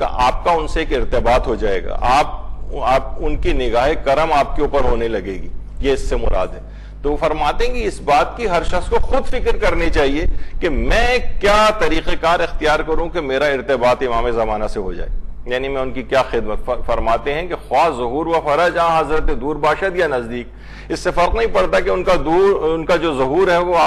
آپ کا ان سے ایک ارتباط ہو جائے گا, آپ ان کی نگاہ کرم آپ کے اوپر ہونے لگے گی, یہ اس سے مراد ہے. تو وہ فرماتے ہیں کہ اس بات کی ہر شخص کو خود فکر کرنی چاہیے کہ میں کیا طریقہ کار اختیار کروں کہ میرا ارتباط امام زمانہ سے ہو جائے, یعنی میں ان کی کیا خدمت. فرماتے ہیں کہ خواہ ظہور و فرج جہاں حضرت دور باشد یا نزدیک, اس سے فرق نہیں پڑتا کہ ان کا جو ظہور ہے وہ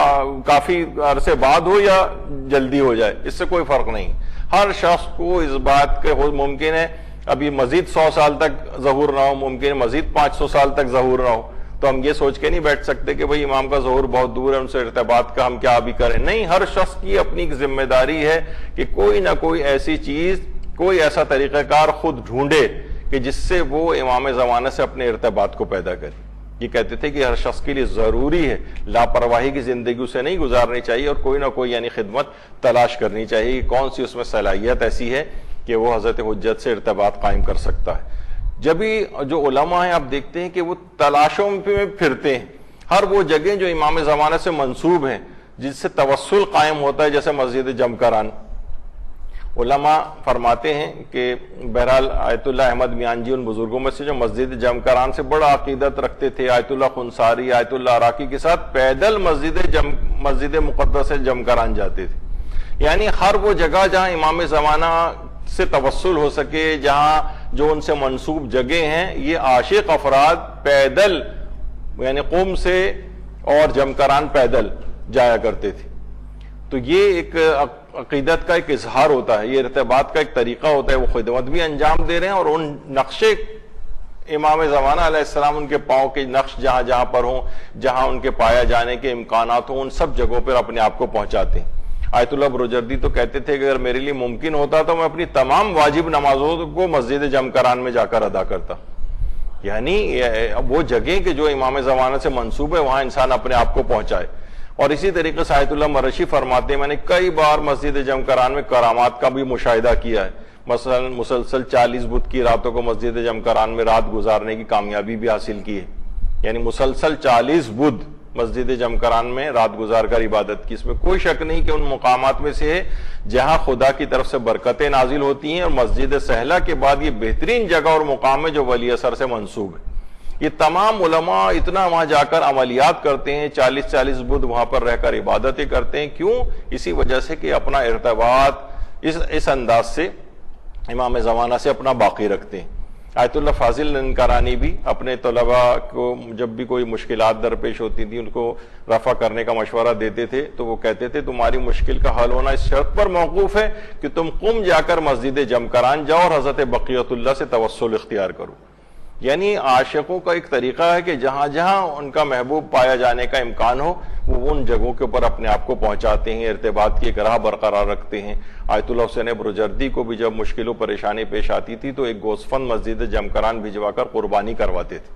کافی عرصے بعد ہو یا جلدی ہو جائے, اس سے کوئی فرق نہیں. ہر شخص کو اس بات کے ممکن ہے ابھی مزید 100 سال تک ظہور نہ ہو, ممکن ہے مزید 500 سال تک ظہور نہ ہو, تو ہم یہ سوچ کے نہیں بیٹھ سکتے کہ بھئی امام کا ظہور بہت دور ہے, ان سے ارتباط کا ہم کیا ابھی کریں. نہیں, ہر شخص کی اپنی ایک ذمہ داری ہے کہ کوئی نہ کوئی ایسی چیز, کوئی ایسا طریقہ کار خود ڈھونڈے کہ جس سے وہ امام زمانہ سے اپنے ارتباط کو پیدا کرے. یہ کہتے تھے کہ ہر شخص کے لیے ضروری ہے, لاپرواہی کی زندگی اسے نہیں گزارنی چاہیے اور کوئی نہ کوئی یعنی خدمت تلاش کرنی چاہیے کہ کون سی اس میں صلاحیت ایسی ہے کہ وہ حضرت حجت سے ارتباط قائم کر سکتا ہے. جبھی جو علماء ہیں آپ دیکھتے ہیں کہ وہ تلاشوں میں پھرتے ہیں, ہر وہ جگہ جو امام زمانہ سے منسوب ہیں جس سے توسل قائم ہوتا ہے, جیسے مسجد جمکران. علماء فرماتے ہیں کہ بہرحال آیت اللہ احمد میان جی ان بزرگوں میں سے جو مسجد جمکران سے بڑا عقیدت رکھتے تھے, آیت اللہ خنساری, آیت اللہ عراقی کے ساتھ پیدل مسجد مقدس جمکران جاتے تھے. یعنی ہر وہ جگہ جہاں امام زمانہ سے توسل ہو سکے, جہاں جو ان سے منسوب جگہ ہیں, یہ عاشق افراد پیدل یعنی قم سے اور جمکران پیدل جایا کرتے تھے. تو یہ ایک عقیدت کا ایک اظہار ہوتا ہے, یہ ارتباط کا ایک طریقہ ہوتا ہے. وہ خدمت بھی انجام دے رہے ہیں اور ان نقشے امام زمانہ علیہ السلام, ان کے پاؤں کے نقش جہاں جہاں پر ہوں, جہاں ان کے پایا جانے کے امکانات ہوں, ان سب جگہوں پر اپنے آپ کو پہنچاتے ہیں. آیت اللہ بروجردی تو کہتے تھے کہ اگر میرے لیے ممکن ہوتا تو میں اپنی تمام واجب نمازوں کو مسجد جمکران میں جا کر ادا کرتا. یعنی وہ جگہ کہ جو امام زمانہ سے منسوب ہے وہاں انسان اپنے آپ کو پہنچائے. اور اسی طریقے سے آیت اللہ مرشی فرماتے ہیں, میں نے کئی بار مسجد جمکران میں کرامات کا بھی مشاہدہ کیا ہے. مثلا مسلسل 40 بدھ کی راتوں کو مسجد جمکران میں رات گزارنے کی کامیابی بھی حاصل کی ہے. یعنی مسلسل 40 بدھ مسجد جمکران میں رات گزار کر عبادت کی. اس میں کوئی شک نہیں کہ ان مقامات میں سے ہے جہاں خدا کی طرف سے برکتیں نازل ہوتی ہیں, اور مسجد سہلہ کے بعد یہ بہترین جگہ اور مقام ہے جو ولی اثر سے منسوب ہے. یہ تمام علماء اتنا وہاں جا کر عملیات کرتے ہیں, 40 بدھ وہاں پر رہ کر عبادتیں کرتے ہیں. کیوں؟ اسی وجہ سے کہ اپنا ارتباط اس انداز سے امام زمانہ سے اپنا باقی رکھتے ہیں. آیت اللہ فاضل ننکرانی بھی اپنے طلباء کو جب بھی کوئی مشکلات درپیش ہوتی تھی ان کو رفع کرنے کا مشورہ دیتے تھے تو وہ کہتے تھے تمہاری مشکل کا حل ہونا اس شرط پر موقوف ہے کہ تم قم جا کر مسجد جمکران جاؤ اور حضرت بقیت اللہ سے توسل اختیار کرو. یعنی عاشقوں کا ایک طریقہ ہے کہ جہاں جہاں ان کا محبوب پایا جانے کا امکان ہو وہ ان جگہوں کے اوپر اپنے آپ کو پہنچاتے ہیں, ارتباط کی ایک راہ برقرار رکھتے ہیں. آیت اللہ حسین بروجردی کو بھی جب مشکل و پریشانی پیش آتی تھی تو ایک گوسفند مسجد جمکران بھجوا کر قربانی کرواتے تھے.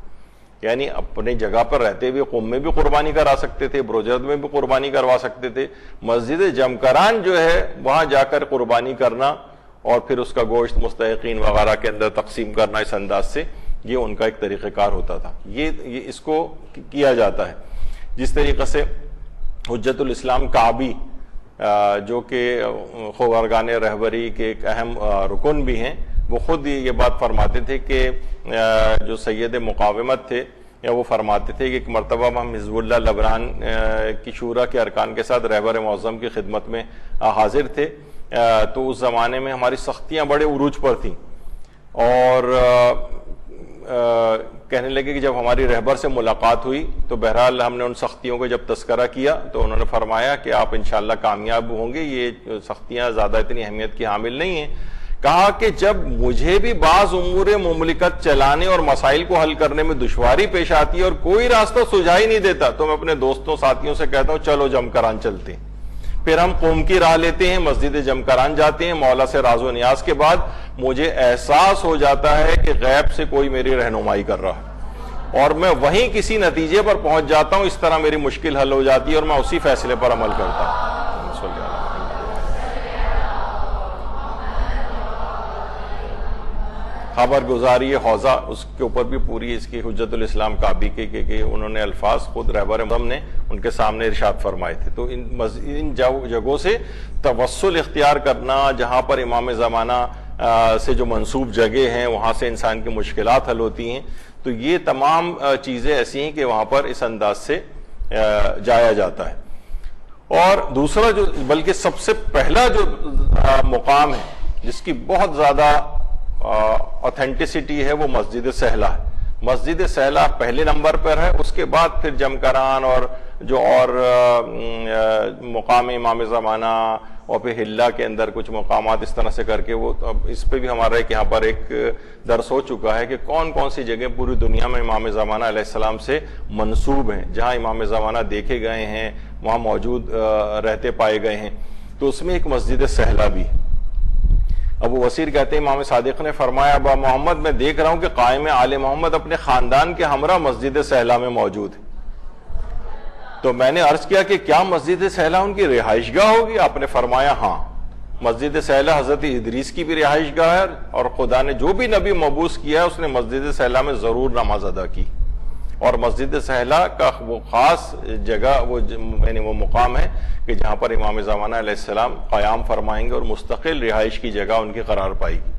یعنی اپنی جگہ پر رہتے ہوئے قم میں بھی قربانی کرا سکتے تھے, بروجرد میں بھی قربانی کروا سکتے تھے. مسجد جمکران جو ہے وہاں جا کر قربانی کرنا اور پھر اس کا گوشت مستحقین وغیرہ کے اندر تقسیم کرنا اس انداز سے, یہ ان کا ایک طریقہ کار ہوتا تھا. یہ اس کو کیا جاتا ہے. جس طریقے سے حجت الاسلام کعبی جو کہ خبرگان رہبری کے ایک اہم رکن بھی ہیں, وہ خود یہ بات فرماتے تھے کہ جو سید مقاومت تھے وہ فرماتے تھے کہ ایک مرتبہ ہم حزب اللہ لبنان کی شورا کے ارکان کے ساتھ رہبر معظم کی خدمت میں حاضر تھے. تو اس زمانے میں ہماری سختیاں بڑے عروج پر تھیں اور کہنے لگے کہ جب ہماری رہبر سے ملاقات ہوئی تو بہرحال ہم نے ان سختیوں کو جب تذکرہ کیا تو انہوں نے فرمایا کہ آپ انشاءاللہ کامیاب ہوں گے, یہ سختیاں زیادہ اتنی اہمیت کی حامل نہیں ہیں کہا کہ جب مجھے بھی بعض امور مملکت چلانے اور مسائل کو حل کرنے میں دشواری پیش آتی ہے اور کوئی راستہ سجھائی نہیں دیتا تو میں اپنے دوستوں ساتھیوں سے کہتا ہوں چلو جمکران چلتے ہیں. پھر ہم قوم کی راہ لیتے ہیں, مسجد جمکران جاتے ہیں. مولا سے راز و نیاز کے بعد مجھے احساس ہو جاتا ہے کہ غیب سے کوئی میری رہنمائی کر رہا ہے اور میں وہیں کسی نتیجے پر پہنچ جاتا ہوں. اس طرح میری مشکل حل ہو جاتی ہے اور میں اسی فیصلے پر عمل کرتا ہوں. خبر گزاری حوضہ, اس کے اوپر بھی پوری اس کی حجت الاسلام کعبی کہ انہوں نے الفاظ خود رہبر معظم نے ان کے سامنے ارشاد فرمائے تھے. تو ان جگہوں سے توسل اختیار کرنا, جہاں پر امام زمانہ سے جو منسوب جگہ ہیں وہاں سے انسان کی مشکلات حل ہوتی ہیں, تو یہ تمام چیزیں ایسی ہیں کہ وہاں پر اس انداز سے جایا جاتا ہے. اور دوسرا جو بلکہ سب سے پہلا جو مقام ہے جس کی بہت زیادہ اوتھینٹسٹی ہے وہ مسجد سہلہ ہے. مسجد سہلہ پہلے نمبر پر ہے, اس کے بعد پھر جمکران اور جو اور مقام امام زمانہ اور پھر ہلہ کے اندر کچھ مقامات اس طرح سے کر کے وہ اس پہ بھی ہمارا یہاں پر ایک درس ہو چکا ہے کہ کون کون سی جگہ پوری دنیا میں امام زمانہ علیہ السلام سے منسوب ہیں, جہاں امام زمانہ دیکھے گئے ہیں, وہاں موجود رہتے پائے گئے ہیں. تو اس میں ایک مسجد سہلہ بھی. ابو وسیر کہتے ہیں امام صادق نے فرمایا ابا محمد میں دیکھ رہا ہوں کہ قائم آل محمد اپنے خاندان کے ہمراہ مسجد سہلہ میں موجود ہے. تو میں نے عرض کیا کہ کیا مسجد سہلہ ان کی رہائش گاہ ہوگی؟ آپ نے فرمایا ہاں, مسجد سہلہ حضرت ادریس کی بھی رہائش گاہ ہے اور خدا نے جو بھی نبی مبعوث کیا ہے اس نے مسجد سہلہ میں ضرور نماز ادا کی. اور مسجد سہلہ کا وہ خاص جگہ وہ مقام ہے کہ جہاں پر امام زمانہ علیہ السلام قیام فرمائیں گے اور مستقل رہائش کی جگہ ان کی قرار پائے گی.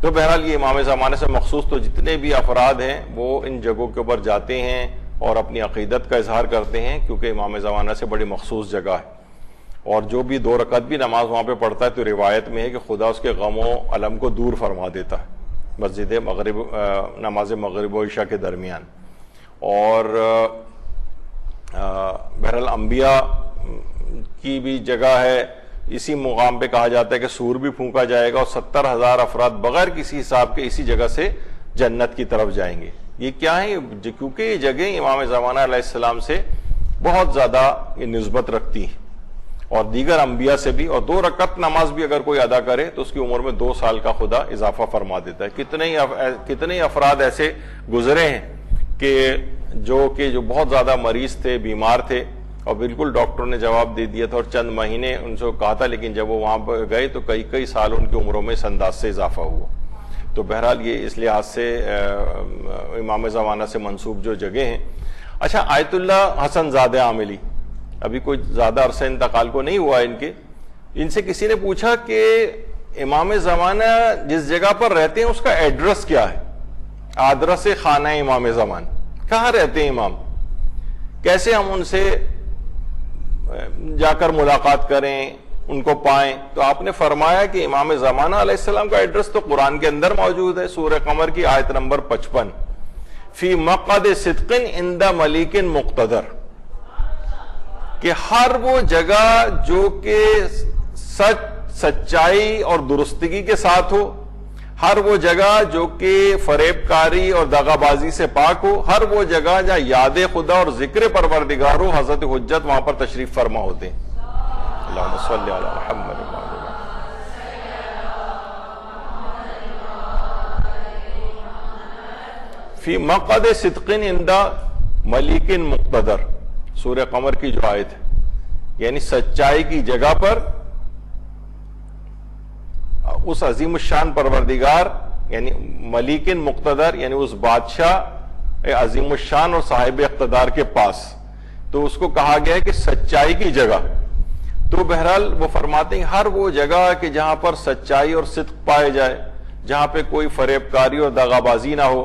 تو بہرحال یہ امام زمانہ سے مخصوص تو جتنے بھی افراد ہیں وہ ان جگہوں کے اوپر جاتے ہیں اور اپنی عقیدت کا اظہار کرتے ہیں, کیونکہ امام زمانہ سے بڑی مخصوص جگہ ہے. اور جو بھی 2 رکعت بھی نماز وہاں پہ پڑھتا ہے تو روایت میں ہے کہ خدا اس کے غم و الم کو دور فرما دیتا ہے مسجد مغرب, نماز مغرب و عشاء کے درمیان. اور بہرحال انبیاء کی بھی جگہ ہے. اسی مقام پہ کہا جاتا ہے کہ سور بھی پھونکا جائے گا اور 70,000 افراد بغیر کسی حساب کے اسی جگہ سے جنت کی طرف جائیں گے. یہ کیا ہے؟ کیونکہ یہ جگہ امام زمانہ علیہ السلام سے بہت زیادہ نسبت رکھتی ہیں اور دیگر انبیاء سے بھی. اور 2 رکعت نماز بھی اگر کوئی ادا کرے تو اس کی عمر میں 2 سال کا خدا اضافہ فرما دیتا ہے. کتنے افراد ایسے گزرے ہیں کہ جو بہت زیادہ مریض تھے, بیمار تھے اور بالکل ڈاکٹر نے جواب دے دیا تھا اور چند مہینے ان سے کہا تھا, لیکن جب وہ وہاں پر گئے تو کئی سال ان کی عمروں میں اس انداز سے اضافہ ہوا. تو بہرحال یہ اس لحاظ سے امام زمانہ سے منسوب جو جگہ ہیں. اچھا, آیت اللہ حسن زادہ عاملی ابھی کوئی زیادہ عرصہ انتقال کو نہیں ہوا ان کے. ان سے کسی نے پوچھا کہ امام زمانہ جس جگہ پر رہتے ہیں اس کا ایڈریس کیا ہے؟ آدرس خانہ امام زمان, کہاں رہتے ہیں امام, کیسے ہم ان سے جا کر ملاقات کریں, ان کو پائیں؟ تو آپ نے فرمایا کہ امام زمانہ علیہ السلام کا ایڈریس تو قرآن کے اندر موجود ہے. سورہ قمر کی آیت نمبر 55, فی مقعد صدق عند ملیک مقتدر, کہ ہر وہ جگہ جو کہ سچائی اور درستگی کے ساتھ ہو, ہر وہ جگہ جو کہ فریب کاری اور دغا بازی سے پاک ہو, ہر وہ جگہ جہاں یاد خدا اور ذکر پروردگار ہو, حضرت حجت وہاں پر تشریف فرما ہوتے ہیں. اللہم صلی علی محمد. فی مقعد صدق عند ملیک مقتدر, سورہ قمر کی جو آیت ہے, یعنی سچائی کی جگہ پر اس عظیم الشان پروردگار یعنی ملیک مقتدر یعنی اس بادشاہ عظیم الشان اور صاحب اقتدار کے پاس. تو اس کو کہا گیا ہے کہ سچائی کی جگہ. تو بہرحال وہ فرماتے ہیں ہر وہ جگہ کہ جہاں پر سچائی اور صدق پائے جائے, جہاں پہ کوئی فریب کاری اور دغا بازی نہ ہو,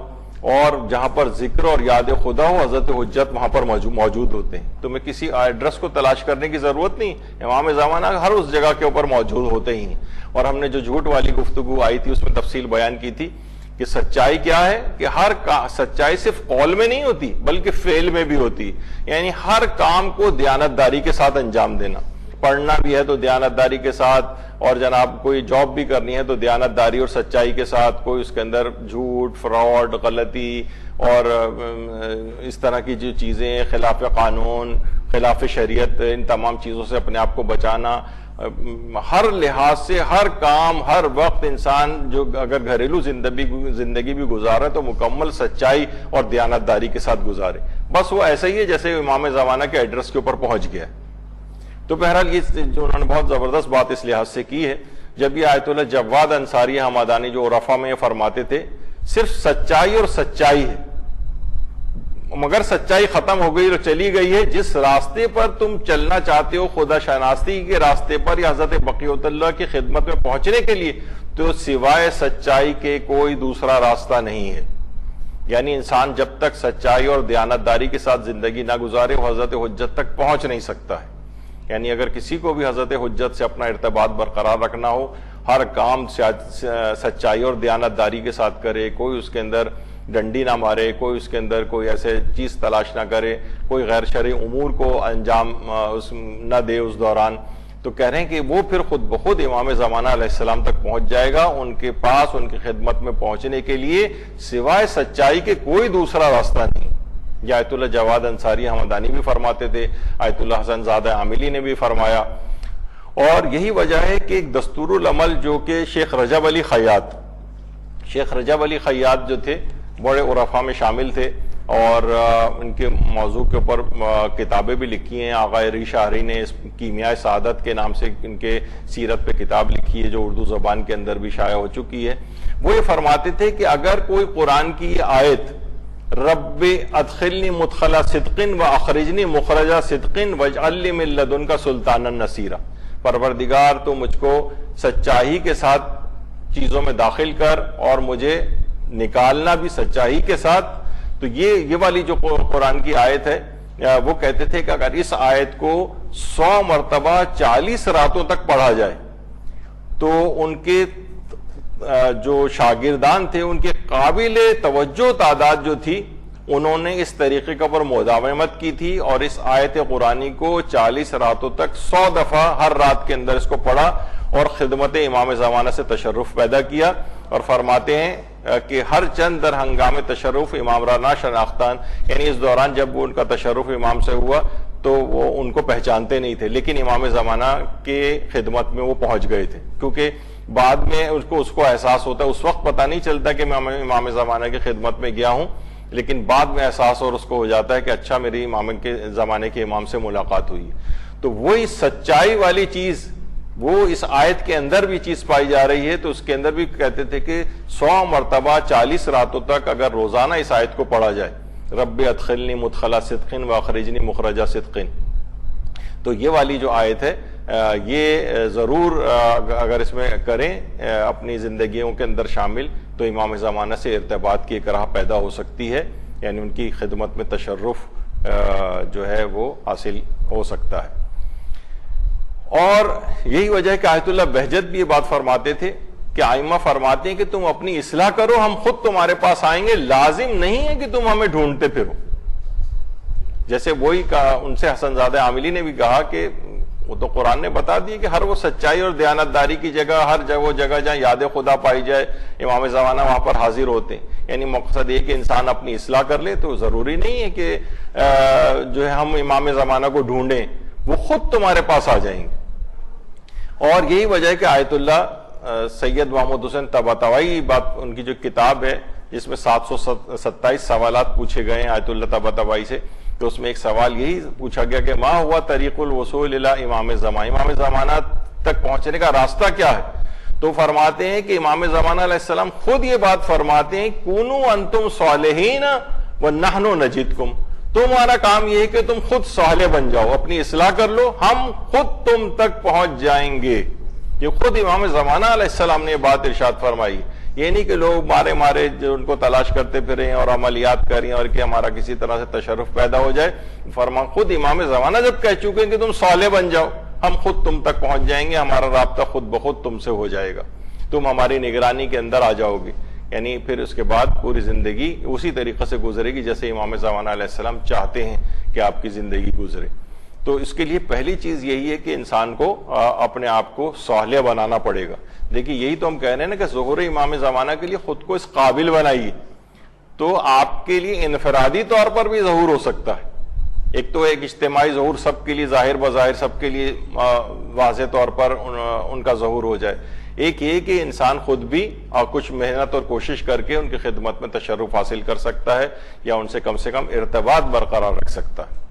اور جہاں پر ذکر اور یاد خدا ہو, حضرت حجت وہاں پر موجود ہوتے ہیں. تو میں کسی ایڈریس کو تلاش کرنے کی ضرورت نہیں, امام زمانہ ہر اس جگہ کے اوپر موجود ہوتے ہی ہیں. اور ہم نے جو جھوٹ والی گفتگو آئی تھی اس میں تفصیل بیان کی تھی کہ سچائی کیا ہے, کہ سچائی صرف قول میں نہیں ہوتی بلکہ فعل میں بھی ہوتی, یعنی ہر کام کو دیانتداری کے ساتھ انجام دینا. پڑھنا بھی ہے تو دیانتداری کے ساتھ، اور جناب کوئی جاب بھی کرنی ہے تو دیانتداری اور سچائی کے ساتھ، کوئی اس کے اندر جھوٹ، فراڈ، غلطی اور اس طرح کی جو چیزیں خلاف قانون، خلاف شریعت، ان تمام چیزوں سے اپنے آپ کو بچانا. ہر لحاظ سے ہر کام ہر وقت انسان جو اگر گھریلو زندگی بھی گزارے تو مکمل سچائی اور دیانتداری کے ساتھ گزارے. بس وہ ایسا ہی ہے جیسے امام زمانہ کے ایڈریس کے اوپر پہنچ گیا. تو بہرحال یہ جو انہوں نے بہت زبردست بات اس لحاظ سے کی ہے. جب یہ آیت اللہ جواد انصاری حمدانی جو عرفا میں یہ فرماتے تھے صرف سچائی اور سچائی ہے، مگر سچائی ختم ہو گئی اور چلی گئی ہے. جس راستے پر تم چلنا چاہتے ہو خدا شناسی کے راستے پر یا حضرت بقیۃ اللہ کی خدمت میں پہنچنے کے لیے، تو سوائے سچائی کے کوئی دوسرا راستہ نہیں ہے. یعنی انسان جب تک سچائی اور دیانتداری کے ساتھ زندگی نہ گزارے وہ حضرت حجت تک پہنچ نہیں سکتا ہے. یعنی اگر کسی کو بھی حضرت حجت سے اپنا ارتباط برقرار رکھنا ہو، ہر کام سچائی اور دیانتداری کے ساتھ کرے، کوئی اس کے اندر ڈنڈی نہ مارے، کوئی اس کے اندر کوئی ایسے چیز تلاش نہ کرے، کوئی غیر شرعی امور کو انجام نہ دے اس دوران، تو کہہ رہے ہیں کہ وہ پھر خود بخود امام زمانہ علیہ السلام تک پہنچ جائے گا. ان کے پاس ان کی خدمت میں پہنچنے کے لیے سوائے سچائی کے کوئی دوسرا راستہ نہیں. یہ آیت اللہ جواد انصاری حمدانی بھی فرماتے تھے، آیت اللہ حسن زادہ عاملی نے بھی فرمایا. اور یہی وجہ ہے کہ ایک دستور العمل جو کہ شیخ رجب علی خیاط جو تھے بڑے عرفا میں شامل تھے، اور ان کے موضوع کے اوپر کتابیں بھی لکھی ہیں. آغا ری شاہری نے کیمیائے سعادت کے نام سے ان کے سیرت پہ کتاب لکھی ہے جو اردو زبان کے اندر بھی شائع ہو چکی ہے. وہ یہ فرماتے تھے کہ اگر کوئی قرآن کی آیت رب ادخلنی مدخل صدق و اخرجنی مخرج صدق واجعل لی من لدنک سلطانا نصیرا، پروردگار تو مجھ کو سچائی کے ساتھ چیزوں میں داخل کر اور مجھے نکالنا بھی سچائی کے ساتھ. تو یہ والی جو قرآن کی آیت ہے وہ کہتے تھے کہ اگر اس آیت کو 100 مرتبہ 40 راتوں تک پڑھا جائے تو ان کے جو شاگردان تھے ان کے قابل توجہ تعداد جو تھی انہوں نے اس طریقے کے اوپر مداومت کی تھی اور اس آیت قرآنی کو 40 راتوں تک 100 دفعہ ہر رات کے اندر اس کو پڑھا اور خدمت امام زمانہ سے تشرف پیدا کیا. اور فرماتے ہیں کہ ہر چند در ہنگام تشرف امام رانا شناختان، یعنی اس دوران جب وہ ان کا تشرف امام سے ہوا تو وہ ان کو پہچانتے نہیں تھے، لیکن امام زمانہ کے خدمت میں وہ پہنچ گئے تھے. کیونکہ بعد میں اس کو احساس ہوتا ہے، اس وقت پتہ نہیں چلتا کہ میں امام زمانہ کی خدمت میں گیا ہوں، لیکن بعد میں احساس اور اس کو ہو جاتا ہے کہ اچھا میری امام کے زمانے کے امام سے ملاقات ہوئی. تو وہی سچائی والی چیز وہ اس آیت کے اندر بھی چیز پائی جا رہی ہے. تو اس کے اندر بھی کہتے تھے کہ 100 مرتبہ 40 راتوں تک اگر روزانہ اس آیت کو پڑھا جائے، رب ادخلنی مدخل صدق واخرجنی مخرج صدق، تو یہ والی جو آیت ہے یہ ضرور اگر اس میں کریں اپنی زندگیوں کے اندر شامل تو امام زمانہ سے ارتباط کی ایک راہ پیدا ہو سکتی ہے. یعنی ان کی خدمت میں تشرف جو ہے وہ حاصل ہو سکتا ہے. اور یہی وجہ ہے کہ آیت اللہ بہجت بھی یہ بات فرماتے تھے کہ آئمہ فرماتے ہیں کہ تم اپنی اصلاح کرو، ہم خود تمہارے پاس آئیں گے، لازم نہیں ہے کہ تم ہمیں ڈھونڈتے پھرو. جیسے وہی کہا ان سے حسن زادہ عاملی نے بھی کہا کہ وہ تو قرآن نے بتا دی کہ ہر وہ سچائی اور دیانتداری کی جگہ، ہر وہ جگہ جہاں یاد خدا پائی جائے امام زمانہ وہاں پر حاضر ہوتے ہیں. یعنی مقصد یہ کہ انسان اپنی اصلاح کر لے، تو ضروری نہیں ہے کہ جو ہے ہم امام زمانہ کو ڈھونڈیں، وہ خود تمہارے پاس آ جائیں گے. اور یہی وجہ ہے کہ آیت اللہ سید محمود حسین طباطبائی بات ان کی جو کتاب ہے جس میں 727 سوالات پوچھے گئے ہیں آیت اللہ طباطبائی سے، تو اس میں ایک سوال یہی پوچھا گیا کہ ما ہوا طریق الوصول الی امام زمانہ، امام زمانہ تک پہنچنے کا راستہ کیا ہے؟ تو فرماتے ہیں کہ امام زمانہ علیہ السلام خود یہ بات فرماتے ہیں کونوا انتم صالحین ونحن نجدکم، تمہارا کام یہ ہے کہ تم خود صالح بن جاؤ، اپنی اصلاح کر لو، ہم خود تم تک پہنچ جائیں گے. یہ خود امام زمانہ علیہ السلام نے یہ بات ارشاد فرمائی. یہ نہیں کہ لوگ مارے جو ان کو تلاش کرتے پھریں اور عملیات کریں اور کہ ہمارا کسی طرح سے تشرف پیدا ہو جائے. خود امام زمانہ جب کہہ چکے ہیں کہ تم صالح بن جاؤ، ہم خود تم تک پہنچ جائیں گے، ہمارا رابطہ خود بخود تم سے ہو جائے گا، تم ہماری نگرانی کے اندر آ جاؤ گے. یعنی پھر اس کے بعد پوری زندگی اسی طریقے سے گزرے گی جیسے امام زمانہ علیہ السلام چاہتے ہیں کہ آپ کی زندگی گزرے. تو اس کے لیے پہلی چیز یہی ہے کہ انسان کو اپنے آپ کو صالح بنانا پڑے گا. دیکھیے یہی تو ہم کہہ رہے ہیں نا کہ ظہور امام زمانہ کے لیے خود کو اس قابل بنائیے, تو آپ کے لیے انفرادی طور پر بھی ظہور ہو سکتا ہے. ایک تو ایک اجتماعی ظہور سب کے لیے ظاہر بظاہر سب کے لیے واضح طور پر ان کا ظہور ہو جائے. ایک یہ کہ انسان خود بھی کچھ محنت اور کوشش کر کے ان کی خدمت میں تشرف حاصل کر سکتا ہے یا ان سے کم ارتباط برقرار رکھ سکتا ہے.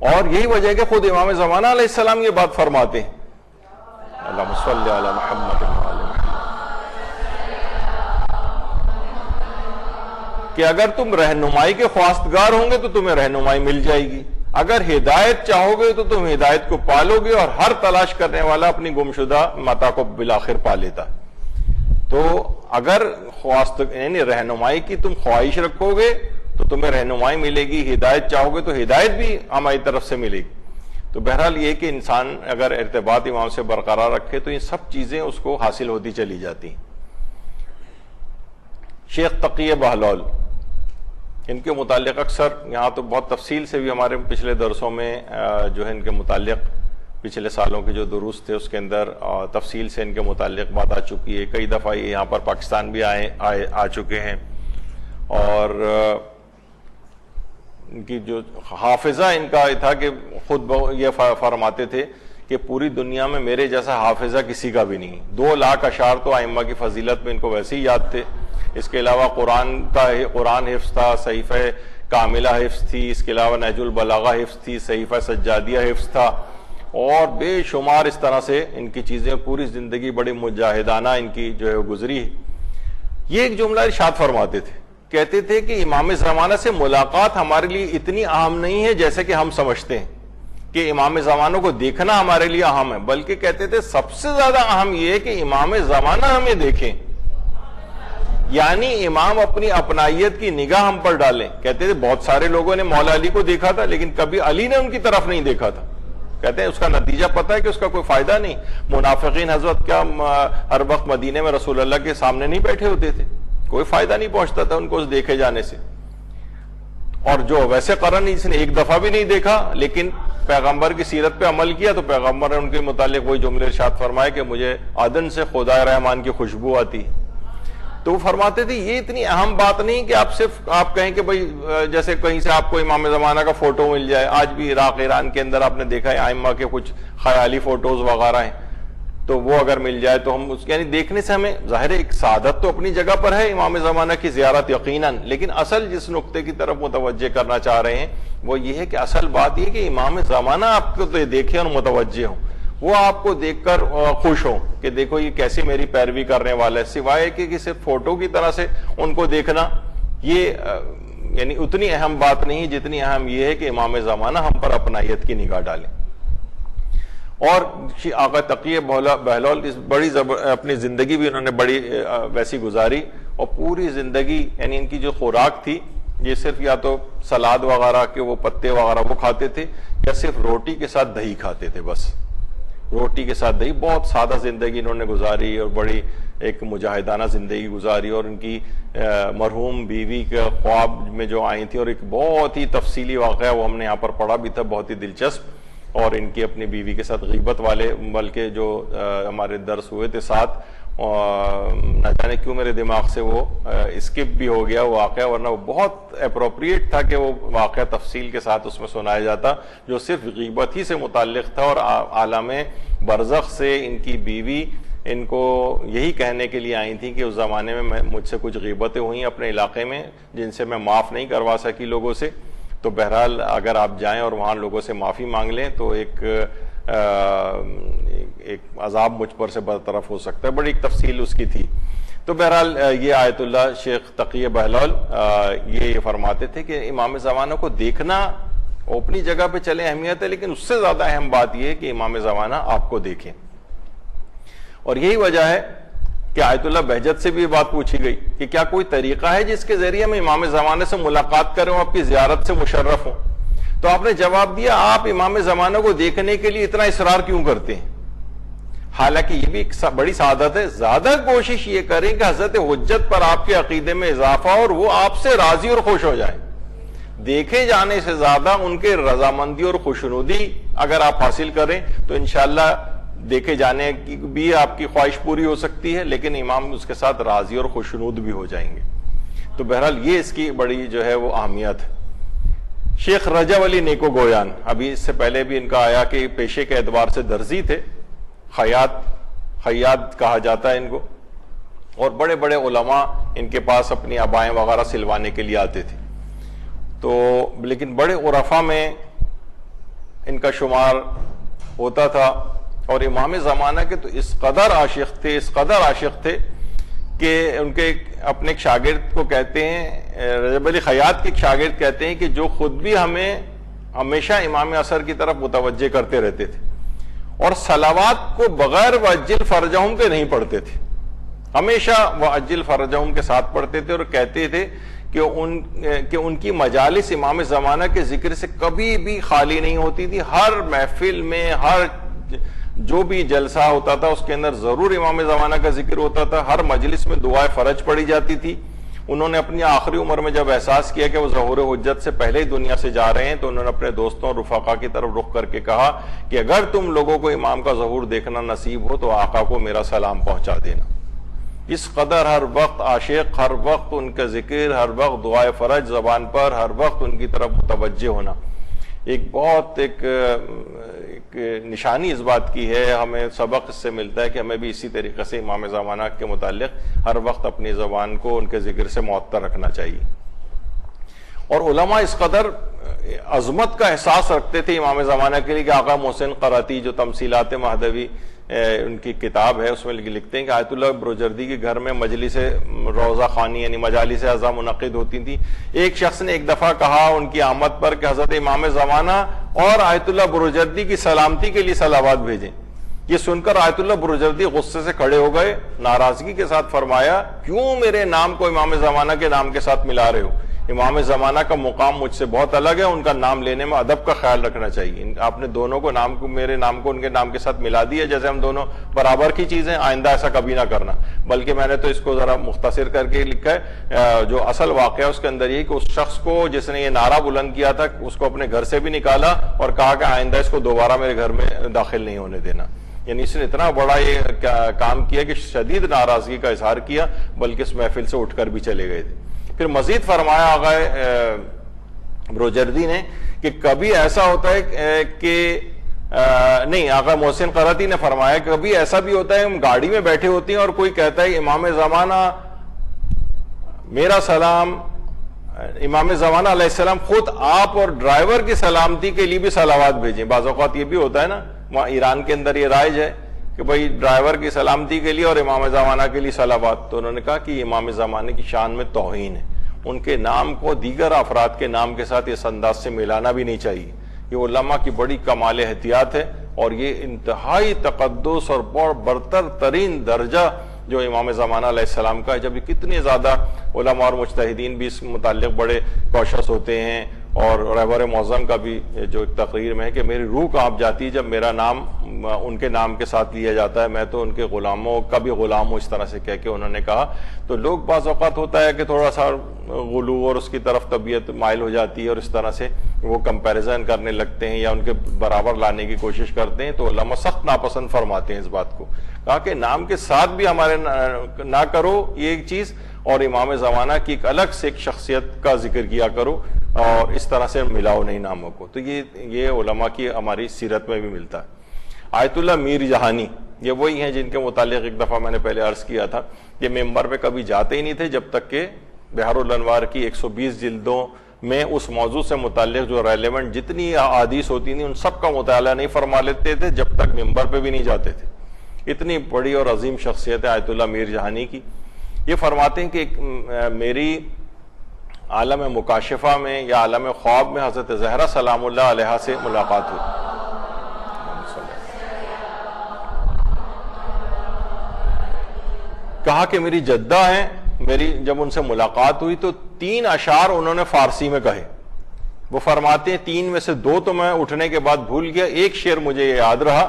اور یہی وجہ ہے کہ خود امام زمانہ علیہ السلام یہ بات فرماتے ہیں, اللہم صلی علی محمد کہ اگر تم رہنمائی کے خواستگار ہوں گے تو تمہیں رہنمائی مل جائے گی, اگر ہدایت چاہو گے تو تم ہدایت کو پالو گے, اور ہر تلاش کرنے والا اپنی گمشدہ متا کو بالآخر پا لیتا. تو اگر یعنی رہنمائی کی تم خواہش رکھو گے تو تمہیں رہنمائی ملے گی, ہدایت چاہو گے تو ہدایت بھی ہماری طرف سے ملے گی. تو بہرحال یہ کہ انسان اگر ارتباط امام سے برقرار رکھے تو یہ سب چیزیں اس کو حاصل ہوتی چلی جاتی ہیں. شیخ تقی بہلول, ان کے متعلق اکثر یہاں تو بہت تفصیل سے بھی ہمارے پچھلے درسوں میں جو ہے ان کے متعلق پچھلے سالوں کے جو دروس تھے اس کے اندر تفصیل سے ان کے متعلق بات آ چکی ہے. کئی دفعہ یہ یہاں پر پاکستان بھی آ چکے ہیں, اور ان کی جو حافظہ ان کا تھا کہ خود یہ فرماتے تھے کہ پوری دنیا میں میرے جیسا حافظہ کسی کا بھی نہیں. 2 لاکھ اشعار تو ائمہ کی فضیلت میں ان کو ویسے ہی یاد تھے. اس کے علاوہ قرآن حفظ تھا, صحیفہ کاملہ حفظ تھی, اس کے علاوہ نہج البلاغہ حفظ تھی, صحیفہ سجادیہ حفظ تھا, اور بے شمار اس طرح سے ان کی چیزیں, پوری زندگی بڑی مجاہدانہ ان کی جو ہے گزری ہے. یہ ایک جملہ ارشاد فرماتے تھے, کہتے تھے کہ امام زمانہ سے ملاقات ہمارے لیے اتنی اہم نہیں ہے جیسے کہ ہم سمجھتے ہیں کہ امام زمانہ کو دیکھنا ہمارے لیے اہم ہے, بلکہ کہتے تھے سب سے زیادہ اہم یہ ہے کہ امام زمانہ ہمیں دیکھیں, یعنی امام اپنی اپنائیت کی نگاہ ہم پر ڈالیں. کہتے تھے بہت سارے لوگوں نے مولا علی کو دیکھا تھا لیکن کبھی علی نے ان کی طرف نہیں دیکھا تھا. کہتے ہیں اس کا نتیجہ پتہ ہے کہ اس کا کوئی فائدہ نہیں. منافقین حضرت کیا ہر وقت مدینے میں رسول اللہ کے سامنے نہیں بیٹھے ہوتے تھے, کوئی فائدہ نہیں پہنچتا تھا ان کو اس دیکھے جانے سے. اور جو ویسے قرن جس نے ایک دفعہ بھی نہیں دیکھا لیکن پیغمبر کی سیرت پہ عمل کیا, تو پیغمبر نے ان کے متعلق وہی جملے ارشاد فرمائے کہ مجھے عدن سے خدا رحمان کی خوشبو آتی. تو وہ فرماتے تھے یہ اتنی اہم بات نہیں کہ آپ کہیں کہ بھئی جیسے کہیں سے آپ کو امام زمانہ کا فوٹو مل جائے. آج بھی عراق ایران کے اندر آپ نے دیکھا ہے ائمہ کے کچھ خیالی فوٹوز وغیرہ ہیں, تو وہ اگر مل جائے تو ہم یعنی دیکھنے سے ہمیں ظاہر ایک سعادت تو اپنی جگہ پر ہے امام زمانہ کی زیارت یقیناً, لیکن اصل جس نقطے کی طرف متوجہ کرنا چاہ رہے ہیں وہ یہ ہے کہ اصل بات یہ کہ امام زمانہ آپ کو تو دیکھیں اور متوجہ ہوں, وہ آپ کو دیکھ کر خوش ہوں کہ دیکھو یہ کیسے میری پیروی کرنے والا ہے, سوائے کہ صرف فوٹو کی طرح سے ان کو دیکھنا یہ یعنی اتنی اہم بات نہیں جتنی اہم یہ ہے کہ امام زمانہ ہم پر اپنائیت کی نگاہ ڈالیں. اور آقا تقی بہلول بڑی اپنی زندگی بھی انہوں نے بڑی ویسی گزاری, اور پوری زندگی یعنی ان کی جو خوراک تھی یہ صرف یا تو سلاد وغیرہ کے وہ پتے وغیرہ وہ کھاتے تھے, یا صرف روٹی کے ساتھ دہی کھاتے تھے, بس روٹی کے ساتھ دہی. بہت سادہ زندگی انہوں نے گزاری اور بڑی ایک مجاہدانہ زندگی گزاری. اور ان کی مرحوم بیوی کے خواب میں جو آئی تھی, اور ایک بہت ہی تفصیلی واقعہ وہ ہم نے یہاں پر پڑھا بھی تھا, بہت ہی دلچسپ, اور ان کی اپنی بیوی کے ساتھ غیبت والے بلکہ جو ہمارے درس ہوئے تھے ساتھ, نہ جانے کیوں میرے دماغ سے وہ اسکپ بھی ہو گیا وہ واقعہ, ورنہ وہ بہت اپروپریٹ تھا کہ وہ واقعہ تفصیل کے ساتھ اس میں سنایا جاتا, جو صرف غیبت ہی سے متعلق تھا. اور عالم برزخ سے ان کی بیوی ان کو یہی کہنے کے لیے آئی تھیں کہ اس زمانے میں مجھ سے کچھ غیبتیں ہوئیں اپنے علاقے میں جن سے میں معاف نہیں کروا سکی لوگوں سے, تو بہرحال اگر آپ جائیں اور وہاں لوگوں سے معافی مانگ لیں تو ایک عذاب مجھ پر سے برطرف ہو سکتا ہے. بڑی ایک تفصیل اس کی تھی. تو بہرحال یہ آیت اللہ شیخ تقی بہلول یہ فرماتے تھے کہ امام زمانہ کو دیکھنا اپنی جگہ پہ چلے اہمیت ہے, لیکن اس سے زیادہ اہم بات یہ ہے کہ امام زمانہ آپ کو دیکھیں. اور یہی وجہ ہے کہ آیت اللہ بہجت سے بھی یہ بات پوچھی گئی کہ کیا کوئی طریقہ ہے جس کے ذریعے میں امام زمانہ سے ملاقات کروں, آپ کی زیارت سے مشرف ہوں. تو آپ نے جواب دیا آپ امام زمانہ کو دیکھنے کے لیے اتنا اصرار کیوں کرتے ہیں, حالانکہ یہ بھی ایک بڑی سعادت ہے. زیادہ کوشش یہ کریں کہ حضرت حجت پر آپ کے عقیدے میں اضافہ اور وہ آپ سے راضی اور خوش ہو جائیں. دیکھے جانے سے زیادہ ان کے رضامندی اور خوشنودی اگر آپ حاصل کریں تو انشاءاللہ دیکھے جانے کی بھی آپ کی خواہش پوری ہو سکتی ہے، لیکن امام اس کے ساتھ راضی اور خوشنود بھی ہو جائیں گے۔ تو بہرحال یہ اس کی بڑی جو ہے وہ اہمیت ہے۔ شیخ رجب علی نیکو گویان، ابھی اس سے پہلے بھی ان کا آیا کہ پیشے کے اعتبار سے درزی تھے، خیاط کہا جاتا ہے ان کو، اور بڑے بڑے علماء ان کے پاس اپنی عبائیں وغیرہ سلوانے کے لیے آتے تھے، تو لیکن بڑے عرفاء میں ان کا شمار ہوتا تھا، اور امام زمانہ کے تو اس قدر عاشق تھے کہ ان کے اپنے ایک شاگرد کو کہتے ہیں، رجب علی خیاط کے ایک شاگرد کہتے ہیں کہ جو خود بھی ہمیں ہمیشہ امام اثر کی طرف متوجہ کرتے رہتے تھے، اور صلوات کو بغیر وعجل فرجہم کے نہیں پڑھتے تھے، ہمیشہ وعجل فرجہم کے ساتھ پڑھتے تھے، اور کہتے تھے کہ ان کی مجالس امام زمانہ کے ذکر سے کبھی بھی خالی نہیں ہوتی تھی، ہر محفل میں، ہر جو بھی جلسہ ہوتا تھا اس کے اندر ضرور امام زمانہ کا ذکر ہوتا تھا، ہر مجلس میں دعائے فرج پڑھی جاتی تھی۔ انہوں نے اپنی آخری عمر میں جب احساس کیا کہ وہ ظہور حجت سے پہلے ہی دنیا سے جا رہے ہیں، تو انہوں نے اپنے دوستوں اور رفقا کی طرف رخ کر کے کہا کہ اگر تم لوگوں کو امام کا ظہور دیکھنا نصیب ہو تو آقا کو میرا سلام پہنچا دینا۔ اس قدر ہر وقت عاشق، ہر وقت ان کا ذکر، ہر وقت دعائے فرج زبان پر، ہر وقت ان کی طرف متوجہ ہونا، ایک نشانی اس بات کی ہے، ہمیں سبق اس سے ملتا ہے کہ ہمیں بھی اسی طریقے سے امام زمانہ کے متعلق ہر وقت اپنی زبان کو ان کے ذکر سے معطر رکھنا چاہیے۔ اور علماء اس قدر عظمت کا احساس رکھتے تھے امام زمانہ کے لیے کہ آقا محسن قراتی جو تمثیلات مہدوی ان کی کتاب ہے، اس میں لکھتے ہیں کہ آیت اللہ بروجردی کے گھر میں مجلس روضہ خوانی یعنی مجالس اعضاء منعقد ہوتی تھیں۔ ایک شخص نے ایک دفعہ کہا ان کی آمد پر کہ حضرت امام زمانہ اور آیت اللہ بروجردی کی سلامتی کے لیے صلوات بھیجیں۔ یہ سن کر آیت اللہ بروجردی غصے سے کھڑے ہو گئے، ناراضگی کے ساتھ فرمایا کیوں میرے نام کو امام زمانہ کے نام کے ساتھ ملا رہے ہو؟ امام زمانہ کا مقام مجھ سے بہت الگ ہے، ان کا نام لینے میں ادب کا خیال رکھنا چاہیے۔ آپ نے دونوں کو میرے نام کو ان کے نام کے ساتھ ملا دیا جیسے ہم دونوں برابر کی چیزیں، آئندہ ایسا کبھی نہ کرنا۔ بلکہ میں نے تو اس کو ذرا مختصر کر کے لکھا ہے، جو اصل واقعہ اس کے اندر یہ کہ اس شخص کو جس نے یہ نعرہ بلند کیا تھا اس کو اپنے گھر سے بھی نکالا اور کہا کہ آئندہ اس کو دوبارہ میرے گھر میں داخل نہیں ہونے دینا۔ یعنی اس نے اتنا بڑا یہ کام کیا کہ شدید ناراضگی کا اظہار کیا، بلکہ اس محفل سے اٹھ کر بھی چلے گئے تھے۔ پھر مزید فرمایا آقا بروجردی نے کہ کبھی ایسا ہوتا ہے کہ نہیں، آقا محسن قراتی نے فرمایا کہ کبھی ایسا بھی ہوتا ہے ہم گاڑی میں بیٹھے ہوتے ہیں اور کوئی کہتا ہے امام زمانہ میرا سلام، امام زمانہ علیہ السلام خود آپ اور ڈرائیور کی سلامتی کے لیے بھی صلوات بھیجیں۔ بعض اوقات یہ بھی ہوتا ہے نا، وہاں ایران کے اندر یہ رائج ہے کہ بھائی ڈرائیور کی سلامتی کے لیے اور امام زمانہ کے لیے صلوات۔ تو انہوں نے کہا کہ امام زمانے کی شان میں توہین ہے، ان کے نام کو دیگر افراد کے نام کے ساتھ اس انداز سے ملانا بھی نہیں چاہیے۔ یہ علماء کی بڑی کمال احتیاط ہے، اور یہ انتہائی تقدس اور برتر ترین درجہ جو امام زمانہ علیہ السلام کا ہے۔ جب کتنے زیادہ علماء اور مجتہدین بھی اس متعلق بڑے کوشش ہوتے ہیں، اور رہبر معظم کا بھی جو ایک تقریر میں ہے کہ میری روح کانپ جاتی ہے جب میرا نام ان کے نام کے ساتھ لیا جاتا ہے، میں تو ان کے غلاموں کا بھی غلام ہوں، اس طرح سے کہہ کے انہوں نے کہا۔ تو لوگ بعض اوقات ہوتا ہے کہ تھوڑا سا غلو اور اس کی طرف طبیعت مائل ہو جاتی ہے، اور اس طرح سے وہ کمپیریزن کرنے لگتے ہیں یا ان کے برابر لانے کی کوشش کرتے ہیں، تو علماء سخت ناپسند فرماتے ہیں اس بات کو۔ کہا کہ نام کے ساتھ بھی ہمارے نہ کرو یہ ایک چیز، اور امام زمانہ کی ایک الگ سے ایک شخصیت کا ذکر کیا کرو، اور اس طرح سے ملاؤ نہیں ناموں کو۔ تو یہ علماء کی ہماری سیرت میں بھی ملتا ہے۔ آیت اللہ میر جہانی یہ وہی ہیں جن کے متعلق ایک دفعہ میں نے پہلے عرض کیا تھا کہ ممبر پہ کبھی جاتے ہی نہیں تھے جب تک کہ بحر الانوار کی 120 جلدوں میں اس موضوع سے متعلق جو ریلیونٹ جتنی احادیث ہوتی تھیں ان سب کا مطالعہ نہیں فرما لیتے تھے جب تک ممبر پہ بھی نہیں جاتے تھے۔ اتنی بڑی اور عظیم شخصیت ہے آیت اللہ میر جہانی کی۔ یہ فرماتے ہیں کہ میری عالم مکاشفہ میں یا عالم خواب میں حضرت زہرا سلام اللہ علیہا سے ملاقات ہوئی۔ کہا کہ میری جدہ ہیں، جب ان سے ملاقات ہوئی تو 3 اشعار انہوں نے فارسی میں کہے۔ وہ فرماتے ہیں 3 میں سے 2 تو میں اٹھنے کے بعد بھول گیا، ایک شعر مجھے یاد رہا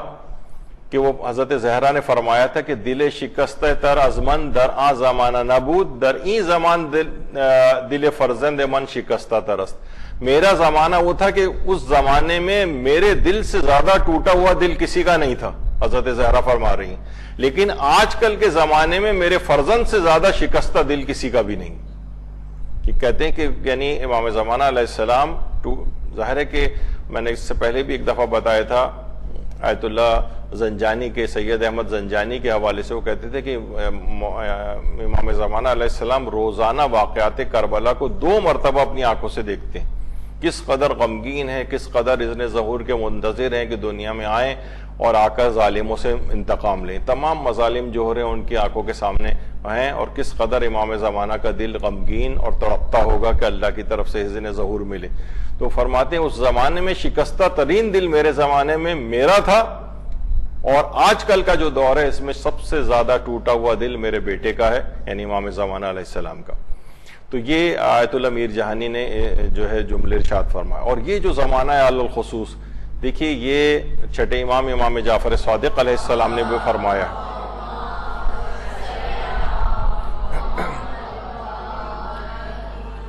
کہ وہ حضرت زہرا نے فرمایا تھا کہ دل شکست تر از من در آ زمانہ نبود، در این زمان دل فرزند من شکستہ ترست۔ میرا زمانہ وہ تھا کہ اس زمانے میں میرے دل سے زیادہ ٹوٹا ہوا دل کسی کا نہیں تھا، حضرت زہرا فرما رہی ہیں، لیکن آج کل کے زمانے میں میرے فرزند سے زیادہ شکستہ دل کسی کا بھی نہیں۔ کہ کہتے ہیں کہ یعنی امام زمانہ علیہ السلام، ظاہر ہے کہ میں نے اس سے پہلے بھی ایک دفعہ بتایا تھا، آیت اللہ زنجانی کے، سید احمد زنجانی کے حوالے سے وہ کہتے تھے کہ امام زمانہ علیہ السلام روزانہ واقعات کربلا کو 2 مرتبہ اپنی آنکھوں سے دیکھتے ہیں، کس قدر غمگین ہیں، کس قدر اذن ظہور کے منتظر ہیں کہ دنیا میں آئیں اور آ کر ظالموں سے انتقام لیں، تمام مظالم جو ہو رہے ہیں ان کی آنکھوں کے سامنے ہیں، اور کس قدر امام زمانہ کا دل غمگین اور تڑپتا ہوگا کہ اللہ کی طرف سے اذن ظہور ملے۔ تو فرماتے ہیں اس زمانے میں شکستہ ترین دل میرے زمانے میں میرا تھا، اور آج کل کا جو دور ہے اس میں سب سے زیادہ ٹوٹا ہوا دل میرے بیٹے کا ہے، یعنی امام زمانہ علیہ السلام کا۔ تو یہ آیت اللہ میر جہانی نے جو ہے جملے ارشاد فرمایا۔ اور یہ جو زمانہ ہے علی الخصوص، دیکھیے یہ چھٹے امام جعفر صادق علیہ السلام نے بھی فرمایا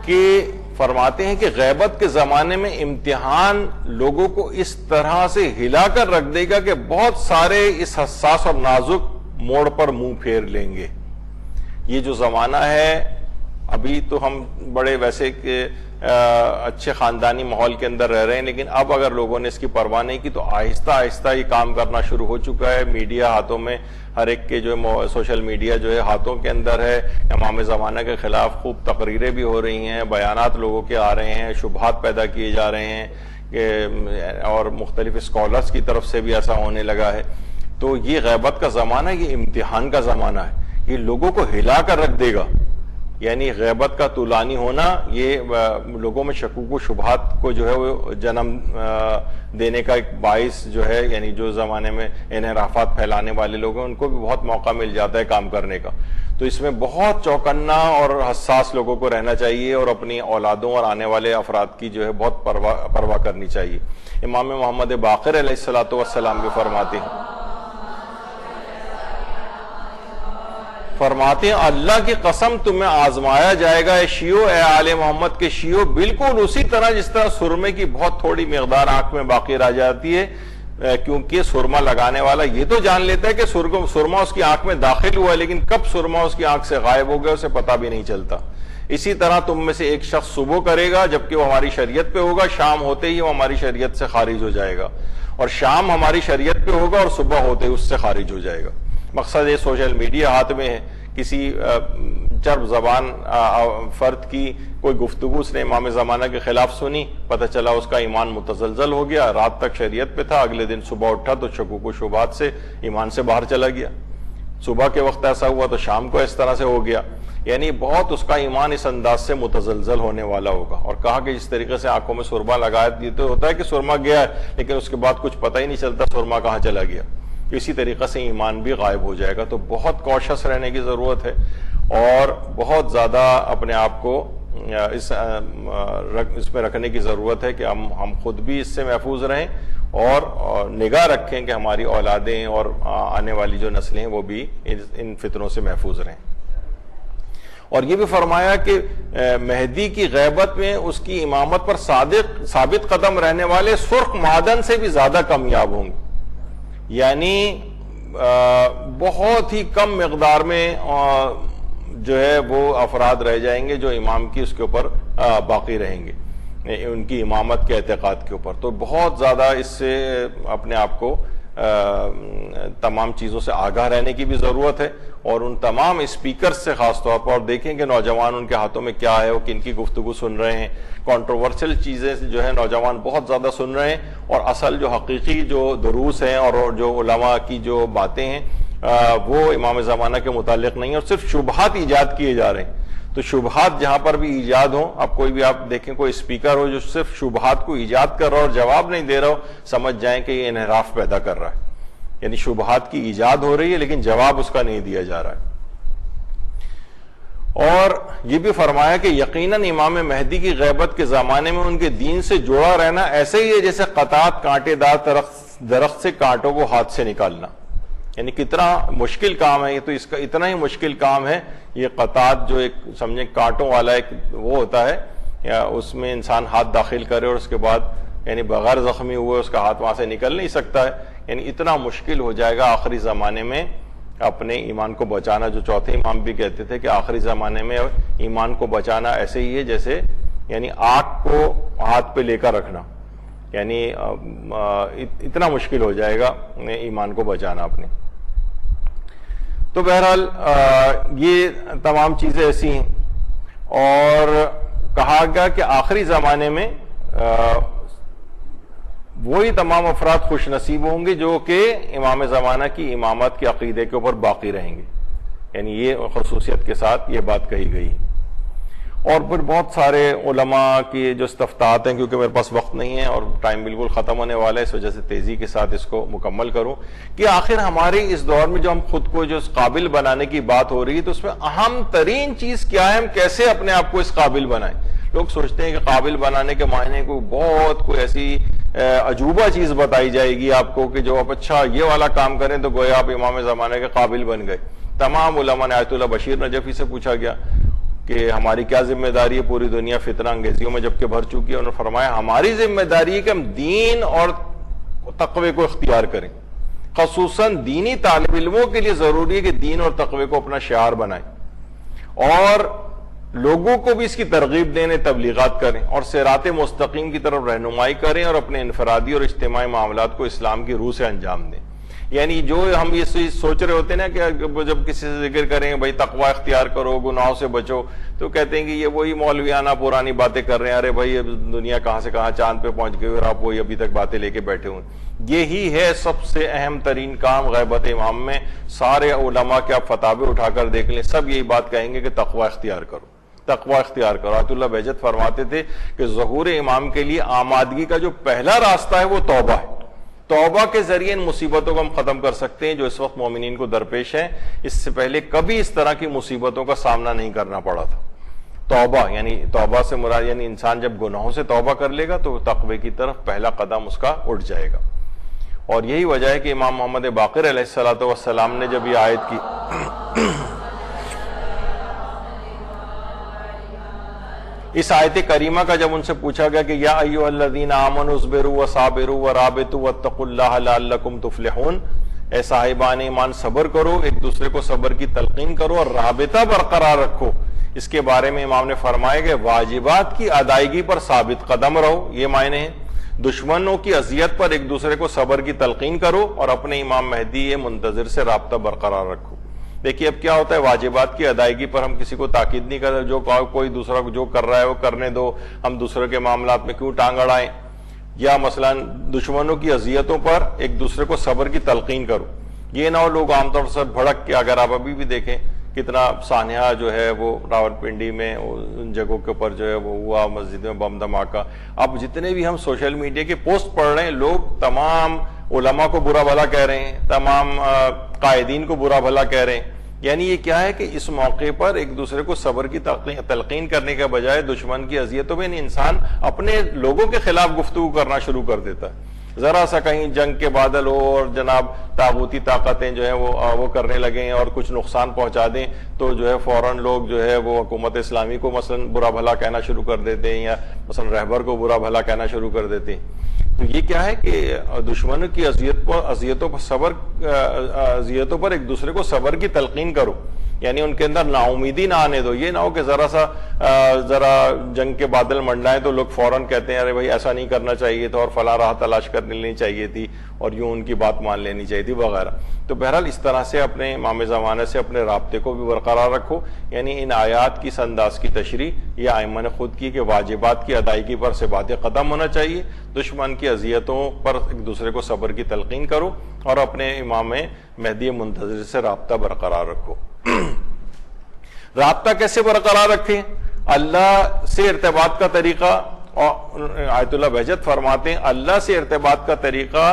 کہ فرماتے ہیں کہ غیبت کے زمانے میں امتحان لوگوں کو اس طرح سے ہلا کر رکھ دے گا کہ بہت سارے اس حساس اور نازک موڑ پر منہ پھیر لیں گے۔ یہ جو زمانہ ہے، ابھی تو ہم بڑے ویسے کہ اچھے خاندانی ماحول کے اندر رہ رہے ہیں، لیکن اب اگر لوگوں نے اس کی پرواہ نہیں کی تو آہستہ آہستہ یہ کام کرنا شروع ہو چکا ہے۔ میڈیا ہاتھوں میں، ہر ایک کے جو سوشل میڈیا جو ہے ہاتھوں کے اندر ہے، امام زمانہ کے خلاف خوب تقریریں بھی ہو رہی ہیں، بیانات لوگوں کے آ رہے ہیں، شبہات پیدا کیے جا رہے ہیں، اور مختلف اسکالرز کی طرف سے بھی ایسا ہونے لگا ہے۔ تو یہ غیبت کا زمانہ، یہ امتحان کا زمانہ ہے، یہ لوگوں کو ہلا کر رکھ دے گا۔ یعنی غیبت کا طولانی ہونا یہ لوگوں میں شکوک و شبہات کو جو ہے وہ جنم دینے کا ایک باعث جو ہے، یعنی جو زمانے میں انحرافات پھیلانے والے لوگ ہیں ان کو بھی بہت موقع مل جاتا ہے کام کرنے کا۔ تو اس میں بہت چوکنا اور حساس لوگوں کو رہنا چاہیے، اور اپنی اولادوں اور آنے والے افراد کی جو ہے بہت پرواہ کرنی چاہیے۔ امام محمد باقر علیہ السلام بھی فرماتے ہیں اللہ کی قسم تمہیں آزمایا جائے گا اے شیعو، اے آل محمد کے شیعو، بالکل اسی طرح جس طرح سرمے کی بہت تھوڑی مقدار آنکھ میں باقی رہ جاتی ہے، کیونکہ سرما لگانے والا یہ تو جان لیتا ہے کہ سرما اس کی آنکھ میں داخل ہوا ہے، لیکن کب سرما اس کی آنکھ سے غائب ہو گیا اسے پتہ بھی نہیں چلتا۔ اسی طرح تم میں سے ایک شخص صبح کرے گا جبکہ وہ ہماری شریعت پہ ہوگا، شام ہوتے ہی وہ ہماری شریعت سے خارج ہو جائے گا، اور شام ہماری شریعت پہ ہوگا اور صبح ہوتے ہی اس سے خارج ہو جائے گا۔ مقصد یہ سوشل میڈیا ہاتھ میں ہے، کسی چرب زبان فرد کی کوئی گفتگو اس نے امام زمانہ کے خلاف سنی، پتہ چلا اس کا ایمان متزلزل ہو گیا، رات تک شریعت پہ تھا، اگلے دن صبح اٹھا تو شکوک و شبہات سے ایمان سے باہر چلا گیا، صبح کے وقت ایسا ہوا تو شام کو اس طرح سے ہو گیا، یعنی بہت اس کا ایمان اس انداز سے متزلزل ہونے والا ہوگا۔ اور کہا کہ جس طریقے سے آنکھوں میں سرما لگایا، یہ تو ہوتا ہے کہ سرما گیا ہے لیکن اس کے بعد کچھ پتہ ہی نہیں چلتا سرما کہاں چلا گیا، اسی طریقے سے ایمان بھی غائب ہو جائے گا۔ تو بہت کوشش رہنے کی ضرورت ہے، اور بہت زیادہ اپنے آپ کو اس میں رکھنے کی ضرورت ہے کہ ہم خود بھی اس سے محفوظ رہیں، اور نگاہ رکھیں کہ ہماری اولادیں اور آنے والی جو نسلیں ہیں وہ بھی ان فتنوں سے محفوظ رہیں۔ اور یہ بھی فرمایا کہ مہدی کی غیبت میں اس کی امامت پر ثابت قدم رہنے والے سرخ معدن سے بھی زیادہ کامیاب ہوں گے، یعنی بہت ہی کم مقدار میں جو ہے وہ افراد رہ جائیں گے جو امام کی اس کے اوپر باقی رہیں گے، ان کی امامت کے اعتقاد کے اوپر۔ تو بہت زیادہ اس سے اپنے آپ کو تمام چیزوں سے آگاہ رہنے کی بھی ضرورت ہے، اور ان تمام اسپیکر سے خاص طور پر، اور دیکھیں کہ نوجوان ان کے ہاتھوں میں کیا ہے، وہ کن کی گفتگو سن رہے ہیں، کنٹروورشل چیزیں جو ہے نوجوان بہت زیادہ سن رہے ہیں، اور اصل جو حقیقی جو دروس ہیں اور جو علماء کی جو باتیں ہیں وہ امام زمانہ کے متعلق نہیں ہیں، اور صرف شبہات ایجاد کیے جا رہے ہیں۔ تو شبہات جہاں پر بھی ایجاد ہوں، اب کوئی بھی آپ دیکھیں کوئی اسپیکر ہو جو صرف شبہات کو ایجاد کر رہا ہو اور جواب نہیں دے رہا ہو، سمجھ جائیں کہ یہ انحراف پیدا کر رہا ہے، یعنی شبہات کی ایجاد ہو رہی ہے لیکن جواب اس کا نہیں دیا جا رہا ہے۔ اور یہ بھی فرمایا کہ یقیناً امام مہدی کی غیبت کے زمانے میں ان کے دین سے جڑا رہنا ایسے ہی ہے جیسے قطعات کانٹے دار درخت سے کانٹوں کو ہاتھ سے نکالنا، یعنی کتنا مشکل کام ہے یہ، تو اس کا اتنا ہی مشکل کام ہے یہ قطعات جو ایک سمجھیں کانٹوں والا ایک وہ ہوتا ہے یا اس میں انسان ہاتھ داخل کرے اور اس کے بعد یعنی بغیر زخمی ہوئے اس کا ہاتھ وہاں سے نکل نہیں سکتا ہے. یعنی اتنا مشکل ہو جائے گا آخری زمانے میں اپنے ایمان کو بچانا. جو چوتھے امام بھی کہتے تھے کہ آخری زمانے میں ایمان کو بچانا ایسے ہی ہے جیسے یعنی آگ کو ہاتھ پہ لے کر رکھنا. یعنی اتنا مشکل ہو جائے گا ایمان کو بچانا اپنے. تو بہرحال یہ تمام چیزیں ایسی ہیں. اور کہا گیا کہ آخری زمانے میں وہی تمام افراد خوش نصیب ہوں گے جو کہ امام زمانہ کی امامت کے عقیدے کے اوپر باقی رہیں گے. یعنی یہ خصوصیت کے ساتھ یہ بات کہی گئی. اور پھر بہت سارے علماء کی جو استفتاحات ہیں, کیونکہ میرے پاس وقت نہیں ہے اور ٹائم بالکل ختم ہونے والا ہے, اس وجہ سے تیزی کے ساتھ اس کو مکمل کروں کہ آخر ہمارے اس دور میں جو ہم خود کو جو قابل بنانے کی بات ہو رہی ہے تو اس میں اہم ترین چیز کیا ہے, ہم کیسے اپنے آپ کو اس قابل بنائیں. لوگ سوچتے ہیں کہ قابل بنانے کے معنی کو بہت کوئی ایسی عجوبہ چیز بتائی جائے گی آپ کو کہ جو آپ اچھا یہ والا کام کریں تو گویا آپ امام زمانے کے قابل بن گئے. تمام علماء نے آیت اللہ بشیر نجفی سے پوچھا گیا کہ ہماری کیا ذمہ داری ہے, پوری دنیا فتنہ انگیزیوں میں جبکہ بھر چکی ہے. انہوں نے فرمایا ہماری ذمہ داری ہے کہ ہم دین اور تقوی کو اختیار کریں. خصوصاً دینی طالب علموں کے لیے ضروری ہے کہ دین اور تقوی کو اپنا شعار بنائیں اور لوگوں کو بھی اس کی ترغیب دینے تبلیغات کریں اور صراط مستقیم کی طرف رہنمائی کریں اور اپنے انفرادی اور اجتماعی معاملات کو اسلام کی روح سے انجام دیں. یعنی جو ہم یہ سوچ رہے ہوتے ہیں نا کہ جب کسی سے ذکر کریں بھائی تقوی اختیار کرو, گناہوں سے بچو, تو کہتے ہیں کہ یہ وہی مولویانہ پرانی باتیں کر رہے ہیں. ارے بھائی دنیا کہاں سے کہاں چاند پہ پہنچ گئی اور آپ وہی ابھی تک باتیں لے کے بیٹھے ہوئے. یہی ہے سب سے اہم ترین کام غیبت امام میں. سارے علماء کے آپ فتاوے اٹھا کر دیکھ لیں, سب یہی بات کہیں گے کہ تقوی اختیار کرو, تقوی اختیار کرو. آیت اللہ بہجت فرماتے تھے کہ ظہور امام کے لیے آمادگی کا جو پہلا راستہ ہے وہ توبہ ہے. توبہ کے ذریعے ان مصیبتوں کو ہم ختم کر سکتے ہیں جو اس وقت مومنین کو درپیش ہیں. اس سے پہلے کبھی اس طرح کی مصیبتوں کا سامنا نہیں کرنا پڑا تھا. توبہ یعنی توبہ سے مراد یعنی انسان جب گناہوں سے توبہ کر لے گا تو تقوی کی طرف پہلا قدم اس کا اٹھ جائے گا. اور یہی وجہ ہے کہ امام محمد باقر علیہ السلام نے جب یہ آیت کی اس آیت کریمہ کا جب ان سے پوچھا گیا کہ یا ایھا الذین آمنوا اصبروا وصابروا ورابطوا واتقوا اللہ لعلکم تفلحون, اے صاحبان ایمان صبر کرو, ایک دوسرے کو صبر کی تلقین کرو اور رابطہ برقرار رکھو. اس کے بارے میں امام نے فرمایا کہ واجبات کی ادائیگی پر ثابت قدم رہو. یہ معنی ہے دشمنوں کی اذیت پر ایک دوسرے کو صبر کی تلقین کرو اور اپنے امام مہدی منتظر سے رابطہ برقرار رکھو. دیکھیے اب کیا ہوتا ہے, واجبات کی ادائیگی پر ہم کسی کو تاکید نہیں کرتے, جو کوئی دوسرا جو کر رہا ہے وہ کرنے دو, ہم دوسرے کے معاملات میں کیوں ٹانگ اڑائیں. یا مثلا دشمنوں کی اذیتوں پر ایک دوسرے کو صبر کی تلقین کرو. یہ نہ ہو لوگ عام طور سے بھڑک کے, اگر آپ ابھی بھی دیکھیں کتنا سانحہ جو ہے وہ راولپنڈی میں ان جگہوں کے اوپر جو ہے وہ ہوا, مسجد میں بم دھماکہ. اب جتنے بھی ہم سوشل میڈیا کے پوسٹ پڑھ رہے ہیں, لوگ تمام علماء کو برا بھلا کہہ رہے ہیں, تمام قائدین کو برا بھلا کہہ رہے ہیں. یعنی یہ کیا ہے کہ اس موقع پر ایک دوسرے کو صبر کی تلقین کرنے کے بجائے دشمن کی اذیتوں میں انسان اپنے لوگوں کے خلاف گفتگو کرنا شروع کر دیتا ہے. ذرا سا کہیں جنگ کے بادل ہو اور جناب طاغوتی طاقتیں جو ہے وہ کرنے لگیں اور کچھ نقصان پہنچا دیں تو جو ہے فوراً لوگ جو ہے وہ حکومت اسلامی کو مثلا برا بھلا کہنا شروع کر دیتے ہیں, یا مثلا رہبر کو برا بھلا کہنا شروع کر دیتے ہیں. تو یہ کیا ہے کہ دشمنوں کی اذیتوں پر ایک دوسرے کو صبر کی تلقین کرو. یعنی ان کے اندر نا امیدی نہ آنے دو. یہ نہ ہو کہ ذرا جنگ کے بادل منڈائیں تو لوگ فوراً کہتے ہیں ارے بھائی ایسا نہیں کرنا چاہیے تھا اور فلاں راہ تلاش کر لینی چاہیے تھی اور یوں ان کی بات مان لینی چاہیے تھی وغیرہ. تو بہرحال اس طرح سے اپنے امام زمانے سے اپنے رابطے کو بھی برقرار رکھو. یعنی ان آیات کی انداز کی تشریح یہ ائمہ نے خود کی کہ واجبات کی ادائیگی پر ثبات قدم ہونا چاہیے, دشمن کی اذیتوں پر ایک دوسرے کو صبر کی تلقین کرو اور اپنے امام مہدی منتظر سے رابطہ برقرار رکھو. رابطہ کیسے برقرار رکھیں؟ اللہ سے ارتباط کا طریقہ, اور آیت اللہ بہجت فرماتے ہیں اللہ سے ارتباط کا طریقہ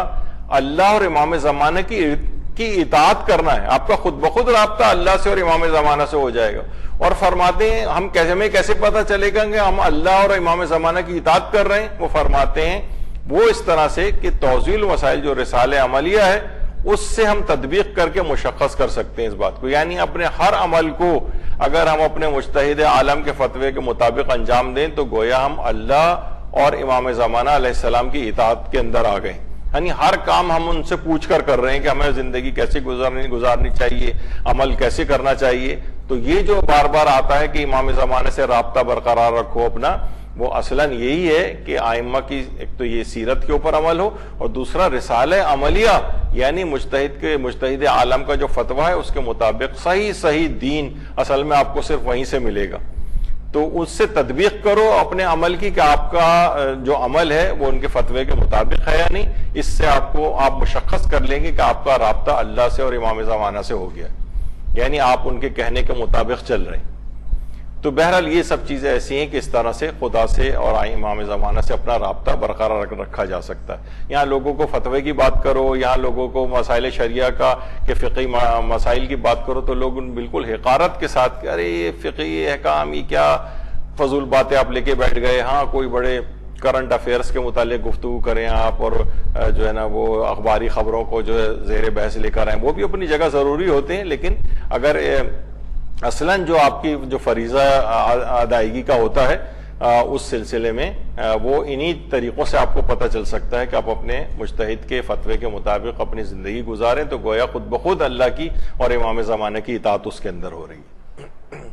اللہ اور امام زمانہ کی اطاعت کرنا ہے. آپ کا خود بخود رابطہ اللہ سے اور امام زمانہ سے ہو جائے گا. اور فرماتے ہیں ہمیں کیسے پتہ چلے گا کہ ہم اللہ اور امام زمانہ کی اطاعت کر رہے ہیں؟ وہ فرماتے ہیں وہ اس طرح سے کہ توضیح المسائل جو رسالہ عملیہ ہے اس سے ہم تطبیق کر کے مشخص کر سکتے ہیں اس بات کو. یعنی اپنے ہر عمل کو اگر ہم اپنے مجتہد عالم کے فتوے کے مطابق انجام دیں تو گویا ہم اللہ اور امام زمانہ علیہ السلام کی اطاعت کے اندر آ گئے. یعنی ہر کام ہم ان سے پوچھ کر رہے ہیں کہ ہمیں زندگی کیسے گزارنی چاہیے, عمل کیسے کرنا چاہیے. تو یہ جو بار بار آتا ہے کہ امام زمانے سے رابطہ برقرار رکھو اپنا, وہ اصلاً یہی ہے کہ آئمہ کی ایک تو یہ سیرت کے اوپر عمل ہو, اور دوسرا رسالہ عملیہ یعنی مجتہد عالم کا جو فتویٰ ہے اس کے مطابق صحیح دین اصل میں آپ کو صرف وہیں سے ملے گا. تو اس سے تطبیق کرو اپنے عمل کی کہ آپ کا جو عمل ہے وہ ان کے فتوے کے مطابق ہے یا نہیں. اس سے آپ مشخص کر لیں گے کہ آپ کا رابطہ اللہ سے اور امام زمانہ سے ہو گیا, یعنی آپ ان کے کہنے کے مطابق چل رہے ہیں. تو بہرحال یہ سب چیزیں ایسی ہیں کہ اس طرح سے خدا سے اور امام زمانہ سے اپنا رابطہ برقرار رکھا جا سکتا ہے. یہاں لوگوں کو فتوے کی بات کرو, یہاں لوگوں کو مسائل شریعہ کا کہ فقہی مسائل کی بات کرو تو لوگ بالکل حقارت کے ساتھ کہ ارے یہ فقہی احکام, یہ کیا فضول باتیں آپ لے کے بیٹھ گئے. ہاں کوئی بڑے کرنٹ افیئرس کے متعلق گفتگو کریں آپ, اور جو ہے نا وہ اخباری خبروں کو جو ہے زیر بحث لے کر آئیں, وہ بھی اپنی جگہ ضروری ہوتے ہیں. لیکن اگر اصلاً جو آپ کی جو فریضہ ادائیگی کا ہوتا ہے اس سلسلے میں وہ انہی طریقوں سے آپ کو پتہ چل سکتا ہے کہ آپ اپنے مجتہد کے فتوے کے مطابق اپنی زندگی گزاریں تو گویا خود بخود اللہ کی اور امام زمانے کی اطاعت اس کے اندر ہو رہی ہے.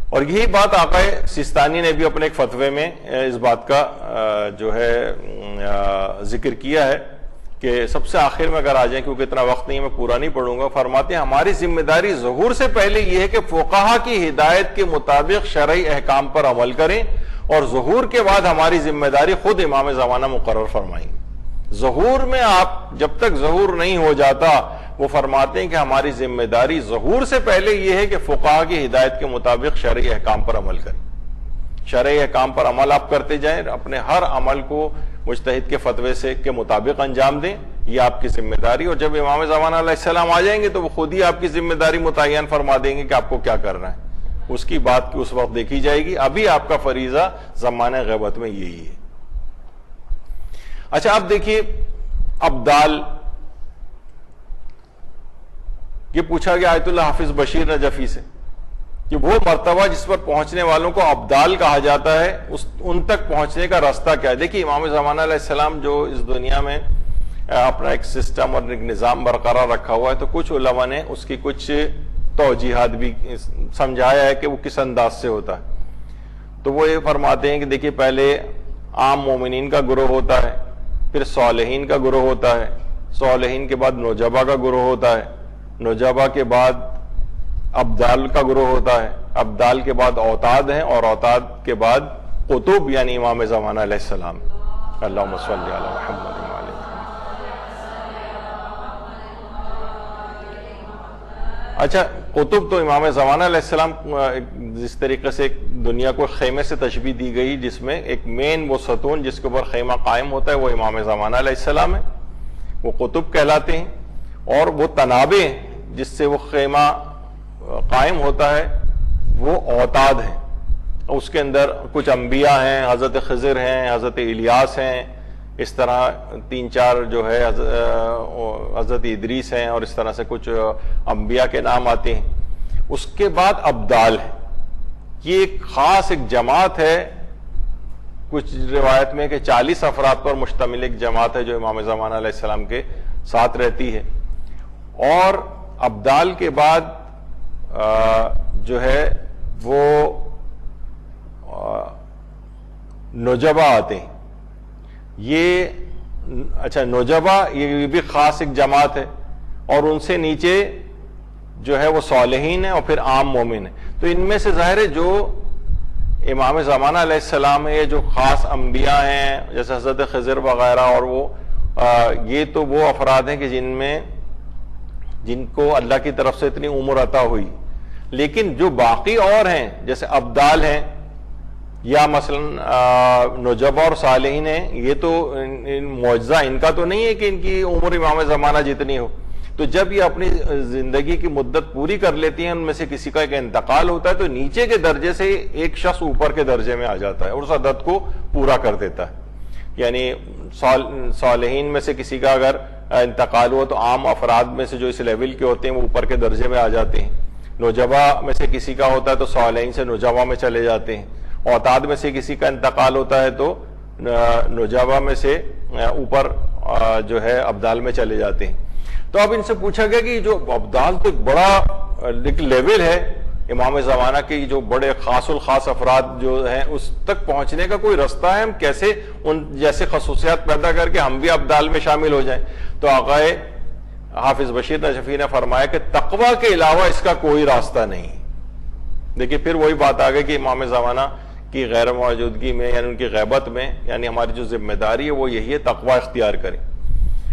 اور یہی بات آقا سیستانی نے بھی اپنے ایک فتوے میں اس بات کا جو ہے ذکر کیا ہے کہ سب سے آخر میں اگر آ جائیں کیونکہ اتنا وقت نہیں, میں پورا نہیں پڑھوں گا. فرماتے ہیں ہماری ذمہ داری ظہور سے پہلے یہ ہے کہ فقہا کی ہدایت کے مطابق شرعی احکام پر عمل کریں, اور ظہور کے بعد ہماری ذمہ داری خود امام زمانہ مقرر فرمائیں. ظہور میں آپ جب تک ظہور نہیں ہو جاتا, وہ فرماتے ہیں کہ ہماری ذمہ داری ظہور سے پہلے یہ ہے کہ فقہا کی ہدایت کے مطابق شرعی احکام پر عمل کریں. شرعی احکام پر عمل آپ کرتے جائیں, اپنے ہر عمل کو مجتہد کے فتوے سے کے مطابق انجام دیں, یہ آپ کی ذمہ داری. اور جب امام زمانہ علیہ السلام آ جائیں گے تو وہ خود ہی آپ کی ذمہ داری متعین فرما دیں گے کہ آپ کو کیا کرنا ہے. اس کی بات کی اس وقت دیکھی جائے گی. ابھی آپ کا فریضہ زمانہ غیبت میں یہی ہے. اچھا اب دیکھیے ابدال, یہ پوچھا گیا آیت اللہ حافظ بشیر نجفی سے کہ وہ مرتبہ جس پر پہنچنے والوں کو ابدال کہا جاتا ہے ان تک پہنچنے کا راستہ کیا ہے. دیکھیے امام زمانہ علیہ السلام جو اس دنیا میں اپنا ایک سسٹم اور ایک نظام برقرار رکھا ہوا ہے, تو کچھ علماء نے اس کی کچھ توجیحات بھی سمجھایا ہے کہ وہ کس انداز سے ہوتا ہے. تو وہ یہ فرماتے ہیں کہ دیکھیے پہلے عام مومنین کا گروہ ہوتا ہے, پھر صالحین کا گروہ ہوتا ہے, صالحین کے بعد نوجبا کا گروہ ہوتا ہے, نوجبا کے بعد ابدال کا گروہ ہوتا ہے, ابدال کے بعد اوتاد ہیں, اور اوتاد کے بعد قطب یعنی امام زمانہ علیہ السلام. اللہم صلی علی محمد وعلی محمد. اچھا قطب تو امام زمانہ علیہ السلام جس طریقے سے دنیا کو خیمے سے تشبیہ دی گئی جس میں ایک مین وہ ستون جس کے اوپر خیمہ قائم ہوتا ہے وہ امام زمانہ علیہ السلام ہے, وہ قطب کہلاتے ہیں. اور وہ تنابیں جس سے وہ خیمہ قائم ہوتا ہے وہ اوتاد ہیں. اس کے اندر کچھ انبیاء ہیں, حضرت خضر ہیں, حضرت الیاس ہیں, اس طرح 3-4 جو ہے حضرت ادریس ہیں, اور اس طرح سے کچھ انبیاء کے نام آتے ہیں. اس کے بعد ابدال ہے, یہ ایک خاص ایک جماعت ہے, کچھ روایت میں کہ 40 افراد پر مشتمل ایک جماعت ہے جو امام زمانہ علیہ السلام کے ساتھ رہتی ہے. اور ابدال کے بعد جو ہے وہ نوجبا آتے ہیں. یہ اچھا نوجبا یہ بھی خاص ایک جماعت ہے, اور ان سے نیچے جو ہے وہ صالحین ہیں, اور پھر عام مومن ہیں. تو ان میں سے ظاہر ہے جو امام زمانہ علیہ السلام ہے, جو خاص انبیاء ہیں جیسے حضرت خضر وغیرہ, اور وہ یہ تو وہ افراد ہیں کہ جن کو اللہ کی طرف سے اتنی عمر عطا ہوئی. لیکن جو باقی اور ہیں جیسے ابدال ہیں یا مثلا نوجبا اور صالحین ہیں, یہ تو معجزہ ان کا تو نہیں ہے کہ ان کی عمر امام زمانہ جتنی ہو. تو جب یہ اپنی زندگی کی مدت پوری کر لیتی ہیں, ان میں سے کسی کا ایک انتقال ہوتا ہے, تو نیچے کے درجے سے ایک شخص اوپر کے درجے میں آ جاتا ہے اور اس عدد کو پورا کر دیتا ہے. یعنی صالحین میں سے کسی کا اگر انتقال ہوا تو عام افراد میں سے جو اس لیول کے ہوتے ہیں وہ اوپر کے درجے میں آ جاتے ہیں، نوجبا میں سے کسی کا ہوتا ہے تو صالحین سے نوجبا میں چلے جاتے ہیں، اوتاد میں سے کسی کا انتقال ہوتا ہے تو نوجبا میں سے اوپر جو ہے ابدال میں چلے جاتے ہیں۔ تو اب ان سے پوچھا گیا کہ جو ابدال تو ایک بڑا لیول ہے امام زمانہ کے، جو بڑے خاص الخاص افراد جو ہیں اس تک پہنچنے کا کوئی رستہ ہے؟ ہم کیسے ان جیسے خصوصیات پیدا کر کے ہم بھی ابدال میں شامل ہو جائیں؟ تو آقائے حافظ بشیر نجفی نے فرمایا کہ تقوی کے علاوہ اس کا کوئی راستہ نہیں۔ دیکھیے پھر وہی بات آ گئی کہ امام زمانہ کی غیر موجودگی میں یعنی ان کی غیبت میں یعنی ہماری جو ذمہ داری ہے وہ یہی ہے تقوی اختیار کریں،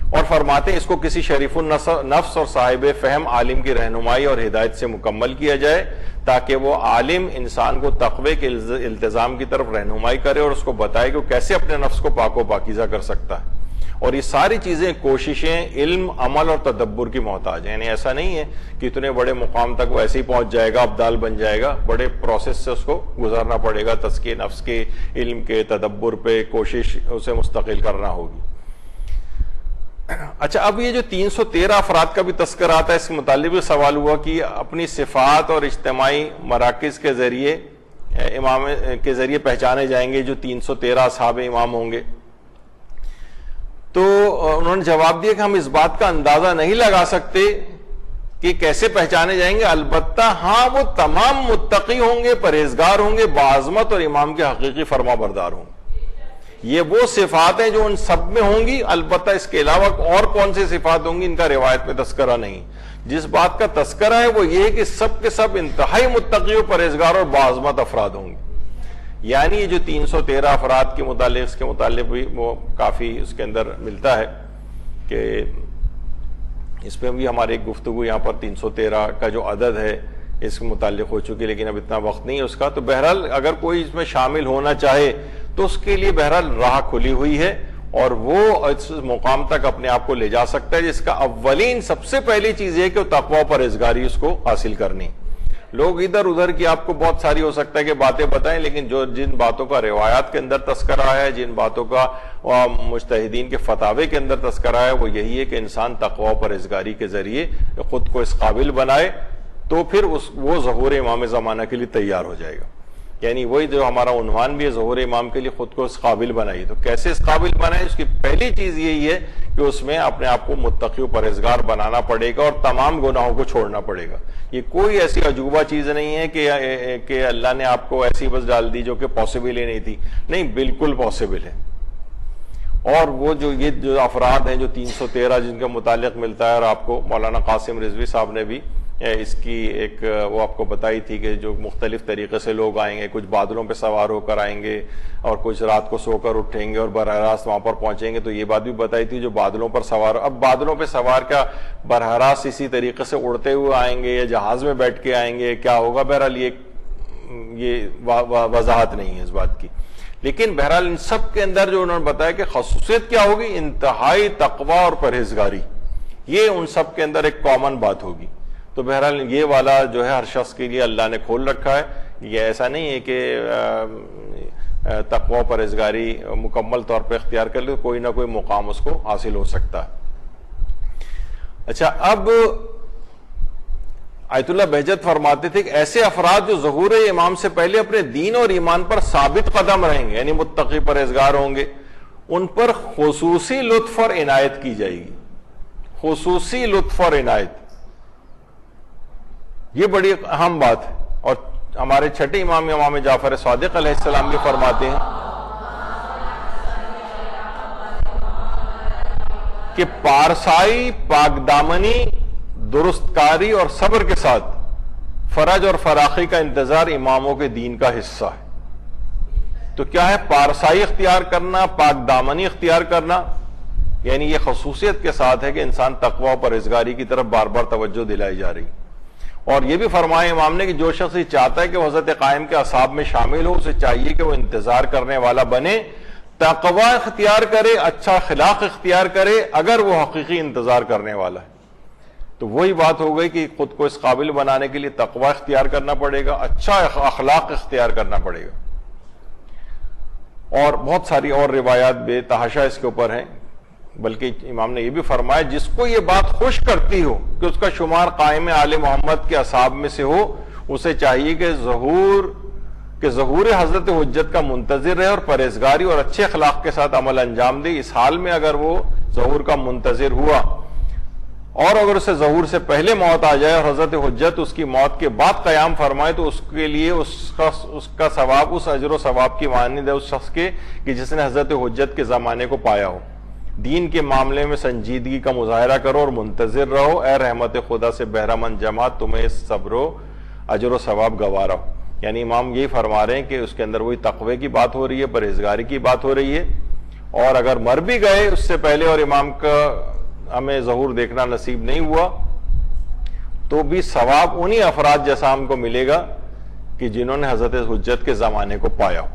اور فرماتے ہیں اس کو کسی شریف النفس اور صاحب فہم عالم کی رہنمائی اور ہدایت سے مکمل کیا جائے تاکہ وہ عالم انسان کو تقوی کے التزام کی طرف رہنمائی کرے اور اس کو بتائے کہ وہ کیسے اپنے نفس کو پاک و پاکیزہ کر سکتا ہے۔ اور یہ ساری چیزیں کوششیں علم، عمل اور تدبر کی محتاج ہیں، یعنی ایسا نہیں ہے کہ اتنے بڑے مقام تک وہ ایسے ہی پہنچ جائے گا، ابدال بن جائے گا، بڑے پروسیس سے اس کو گزرنا پڑے گا، تزکیہ نفس کے، علم کے، تدبر پہ کوشش اسے مستقل کرنا ہوگی۔ اچھا، اب یہ جو 313 افراد کا بھی تذکرہ آتا ہے اس کے متعلق بھی سوال ہوا کہ اپنی صفات اور اجتماعی مراکز کے ذریعے امام کے ذریعے پہچانے جائیں گے جو 313 اصحاب امام ہوں گے۔ تو انہوں نے جواب دیا کہ ہم اس بات کا اندازہ نہیں لگا سکتے کہ کیسے پہچانے جائیں گے، البتہ ہاں وہ تمام متقی ہوں گے، پرہیزگار ہوں گے، باعظمت اور امام کے حقیقی فرما بردار ہوں گے۔ یہ وہ صفات ہیں جو ان سب میں ہوں گی، البتہ اس کے علاوہ اور کون سی صفات ہوں گی ان کا روایت میں تذکرہ نہیں۔ جس بات کا تذکرہ ہے وہ یہ ہے کہ سب کے سب انتہائی متقی و پرہیزگار اور باعظمت افراد ہوں گے۔ یعنی یہ جو 313 افراد کے متعلق اس کے متعلق بھی وہ کافی اس کے اندر ملتا ہے کہ اس پہ بھی ہماری ایک گفتگو یہاں پر 313 کا جو عدد ہے اس کے متعلق ہو چکی، لیکن اب اتنا وقت نہیں ہے اس کا۔ تو بہرحال اگر کوئی اس میں شامل ہونا چاہے تو اس کے لیے بہرحال راہ کھلی ہوئی ہے اور وہ اس مقام تک اپنے آپ کو لے جا سکتا ہے جس کا اولین سب سے پہلی چیز یہ کہ وہ تقوی و پرہیزگاری اس کو حاصل کرنی۔ لوگ ادھر ادھر کی آپ کو بہت ساری ہو سکتا ہے کہ باتیں بتائیں، لیکن جن باتوں کا روایات کے اندر تذکرہ ہے، جن باتوں کا مجتہدین کے فتاوے کے اندر تذکرہ ہے، وہ یہی ہے کہ انسان تقوی و پرہیزگاری کے ذریعے خود کو اس قابل بنائے تو پھر وہ ظہور امام زمانہ کے لیے تیار ہو جائے گا۔ یعنی وہی جو ہمارا عنوان بھی ہے ظہور امام کے لیے خود کو اس قابل بنائیے۔ تو کیسے اس قابل بنائے؟ اس کی پہلی چیز یہی ہے کہ اس میں اپنے آپ کو متقی و پرہیزگار بنانا پڑے گا اور تمام گناہوں کو چھوڑنا پڑے گا۔ یہ کوئی ایسی عجوبہ چیز نہیں ہے کہ اللہ نے آپ کو ایسی بس ڈال دی جو کہ پاسبل ہی نہیں تھی، نہیں، بالکل پاسبل ہے۔ اور وہ یہ جو افراد ہیں جو 313 جن کے متعلق ملتا ہے، اور آپ کو مولانا قاسم رضوی صاحب نے بھی اس کی ایک وہ آپ کو بتائی تھی کہ جو مختلف طریقے سے لوگ آئیں گے، کچھ بادلوں پہ سوار ہو کر آئیں گے اور کچھ رات کو سو کر اٹھیں گے اور براہ راست وہاں پر پہنچیں گے۔ تو یہ بات بھی بتائی تھی جو بادلوں پر سوار، اب بادلوں پہ سوار کیا براہ راست اسی طریقے سے اڑتے ہوئے آئیں گے یا جہاز میں بیٹھ کے آئیں گے، کیا ہوگا؟ بہرحال یہ وضاحت نہیں ہے اس بات کی، لیکن بہرحال ان سب کے اندر جو انہوں نے بتایا کہ خصوصیت کیا ہوگی، انتہائی تقوی اور پرہیزگاری، یہ ان سب کے اندر ایک کامن بات ہوگی۔ تو بہرحال یہ والا جو ہے ہر شخص کے لیے اللہ نے کھول رکھا ہے۔ یہ ایسا نہیں ہے کہ تقوی و پرہیزگاری مکمل طور پہ اختیار کر لے تو کوئی نہ کوئی مقام اس کو حاصل ہو سکتا ہے۔ اچھا، اب آیت اللہ بہجت فرماتے تھے کہ ایسے افراد جو ظہور امام سے پہلے اپنے دین اور ایمان پر ثابت قدم رہیں گے، یعنی متقی پرہیزگار ہوں گے، ان پر خصوصی لطف اور عنایت کی جائے گی۔ خصوصی لطف اور عنایت، یہ بڑی اہم بات ہے۔ اور ہمارے چھٹے امام جعفر صادق علیہ السلام بھی فرماتے ہیں کہ پارسائی، پاک دامنی، درست کاری اور صبر کے ساتھ فرج اور فراخی کا انتظار اماموں کے دین کا حصہ ہے۔ تو کیا ہے؟ پارسائی اختیار کرنا، پاک دامنی اختیار کرنا، یعنی یہ خصوصیت کے ساتھ ہے کہ انسان تقوی و پرہیزگاری کی طرف بار بار توجہ دلائی جا رہی۔ اور یہ بھی فرمایا امام نے کہ جو شخص یہ چاہتا ہے کہ وہ حضرت قائم کے اصحاب میں شامل ہو، اسے چاہیے کہ وہ انتظار کرنے والا بنے، تقوی اختیار کرے، اچھا اخلاق اختیار کرے اگر وہ حقیقی انتظار کرنے والا ہے۔ تو وہی بات ہو گئی کہ خود کو اس قابل بنانے کے لیے تقوی اختیار کرنا پڑے گا، اچھا اخلاق اختیار کرنا پڑے گا۔ اور بہت ساری اور روایات بے تحاشا اس کے اوپر ہیں، بلکہ امام نے یہ بھی فرمایا جس کو یہ بات خوش کرتی ہو کہ اس کا شمار قائم آل محمد کے اصحاب میں سے ہو، اسے چاہیے کہ ظہور حضرت حجت کا منتظر رہے اور پرہیزگاری اور اچھے اخلاق کے ساتھ عمل انجام دے۔ اس حال میں اگر وہ ظہور کا منتظر ہوا اور اگر اسے ظہور سے پہلے موت آ جائے اور حضرت حجت اس کی موت کے بعد قیام فرمائے تو اس کے لیے اس کا ثواب اس اجر و ثواب کی مانند ہے اس شخص کے کہ جس نے حضرت حجت کے زمانے کو پایا ہو۔ دین کے معاملے میں سنجیدگی کا مظاہرہ کرو اور منتظر رہو، اے رحمت خدا سے بہرہ مند جماعت تمہیں صبر و اجر و ثواب گوارا ہو۔ یعنی امام یہی فرما رہے ہیں کہ اس کے اندر وہی تقوی کی بات ہو رہی ہے، پرہیزگاری کی بات ہو رہی ہے، اور اگر مر بھی گئے اس سے پہلے اور امام کا ہمیں ظہور دیکھنا نصیب نہیں ہوا تو بھی ثواب انہی افراد جیسا ہم کو ملے گا کہ جنہوں نے حضرت حجت کے زمانے کو پایا ہو۔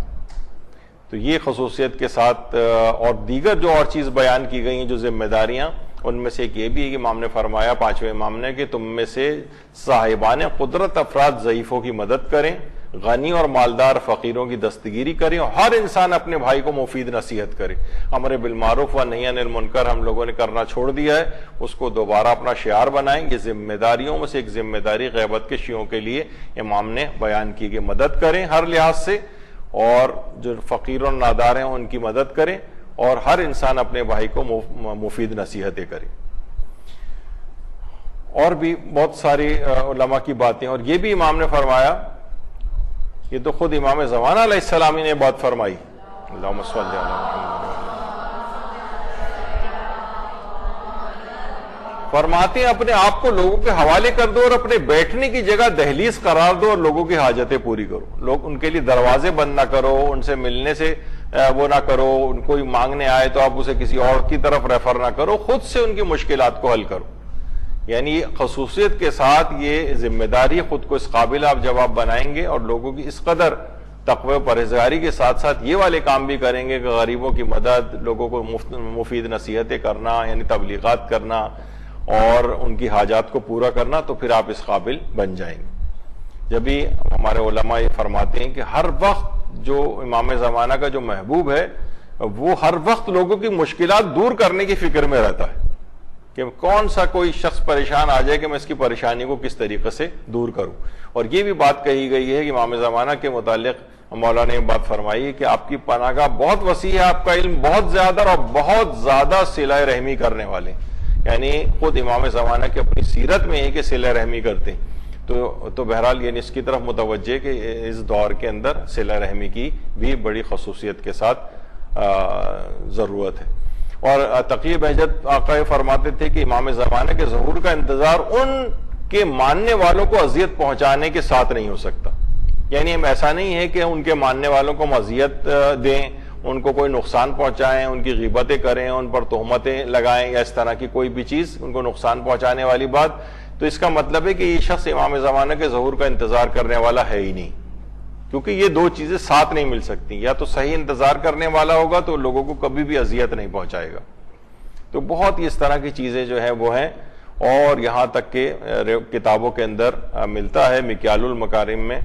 تو یہ خصوصیت کے ساتھ اور دیگر جو اور چیز بیان کی گئی ہیں جو ذمہ داریاں، ان میں سے ایک یہ بھی ہے کہ امام نے فرمایا، پانچویں امام نے، کہ تم میں سے صاحبان قدرت افراد ضعیفوں کی مدد کریں، غنی اور مالدار فقیروں کی دستگیری کریں، اور ہر انسان اپنے بھائی کو مفید نصیحت کرے۔ امر بالمعروف و نہی عن المنکر ہم لوگوں نے کرنا چھوڑ دیا ہے، اس کو دوبارہ اپنا شعار بنائیں۔ یہ ذمہ داریوں میں سے ایک ذمہ داری غیبت کے شیعوں کے لیے امام نے بیان کی کہ مدد کریں ہر لحاظ سے، اور جو فقیر اور نادار ہیں ان کی مدد کریں، اور ہر انسان اپنے بھائی کو مفید نصیحتیں کرے۔ اور بھی بہت ساری علماء کی باتیں، اور یہ بھی امام نے فرمایا، یہ تو خود امام زمانہ علیہ السلام نے بات فرمائی، اللہم صلی علی محمد، فرماتے ہیں اپنے آپ کو لوگوں کے حوالے کر دو اور اپنے بیٹھنے کی جگہ دہلیز قرار دو اور لوگوں کی حاجتیں پوری کرو۔ ان کے لیے دروازے بند نہ کرو، ان سے ملنے سے وہ نہ کرو، ان کوئی مانگنے آئے تو آپ اسے کسی اور کی طرف ریفر نہ کرو، خود سے ان کی مشکلات کو حل کرو۔ یعنی خصوصیت کے ساتھ یہ ذمہ داری خود کو اس قابل آپ جواب بنائیں گے اور لوگوں کی اس قدر تقوی و پرہیزگاری کے ساتھ ساتھ یہ والے کام بھی کریں گے کہ غریبوں کی مدد، لوگوں کو مفید نصیحتیں کرنا، یعنی تبلیغات کرنا اور ان کی حاجات کو پورا کرنا، تو پھر آپ اس قابل بن جائیں گے۔ جب بھی ہمارے علماء یہ فرماتے ہیں کہ ہر وقت جو امام زمانہ کا جو محبوب ہے وہ ہر وقت لوگوں کی مشکلات دور کرنے کی فکر میں رہتا ہے کہ کون سا کوئی شخص پریشان آ جائے کہ میں اس کی پریشانی کو کس طریقے سے دور کروں۔ اور یہ بھی بات کہی گئی ہے کہ امام زمانہ کے متعلق مولانا نے بات فرمائی ہے کہ آپ کی پناہ گاہ بہت وسیع ہے، آپ کا علم بہت زیادہ اور بہت زیادہ صلہ رحمی کرنے والے، یعنی خود امام زمانہ کی اپنی سیرت میں ہے کہ صلہ رحمی کرتے ہیں۔ تو بہرحال یعنی اس کی طرف متوجہ کہ اس دور کے اندر صلہ رحمی کی بھی بڑی خصوصیت کے ساتھ ضرورت ہے۔ اور تقی بہجت آقا فرماتے تھے کہ امام زمانہ کے ظہور کا انتظار ان کے ماننے والوں کو اذیت پہنچانے کے ساتھ نہیں ہو سکتا۔ یعنی ہم ایسا نہیں ہے کہ ان کے ماننے والوں کو اذیت دیں، ان کو کوئی نقصان پہنچائیں، ان کی غیبتیں کریں، ان پر تہمتیں لگائیں یا اس طرح کی کوئی بھی چیز ان کو نقصان پہنچانے والی بات، تو اس کا مطلب ہے کہ یہ شخص امام زمانہ کے ظہور کا انتظار کرنے والا ہے ہی نہیں، کیونکہ یہ دو چیزیں ساتھ نہیں مل سکتی۔ یا تو صحیح انتظار کرنے والا ہوگا تو لوگوں کو کبھی بھی اذیت نہیں پہنچائے گا۔ تو بہت ہی اس طرح کی چیزیں جو ہیں وہ ہیں، اور یہاں تک کہ کتابوں کے اندر ملتا ہے، مکیال المکارم میں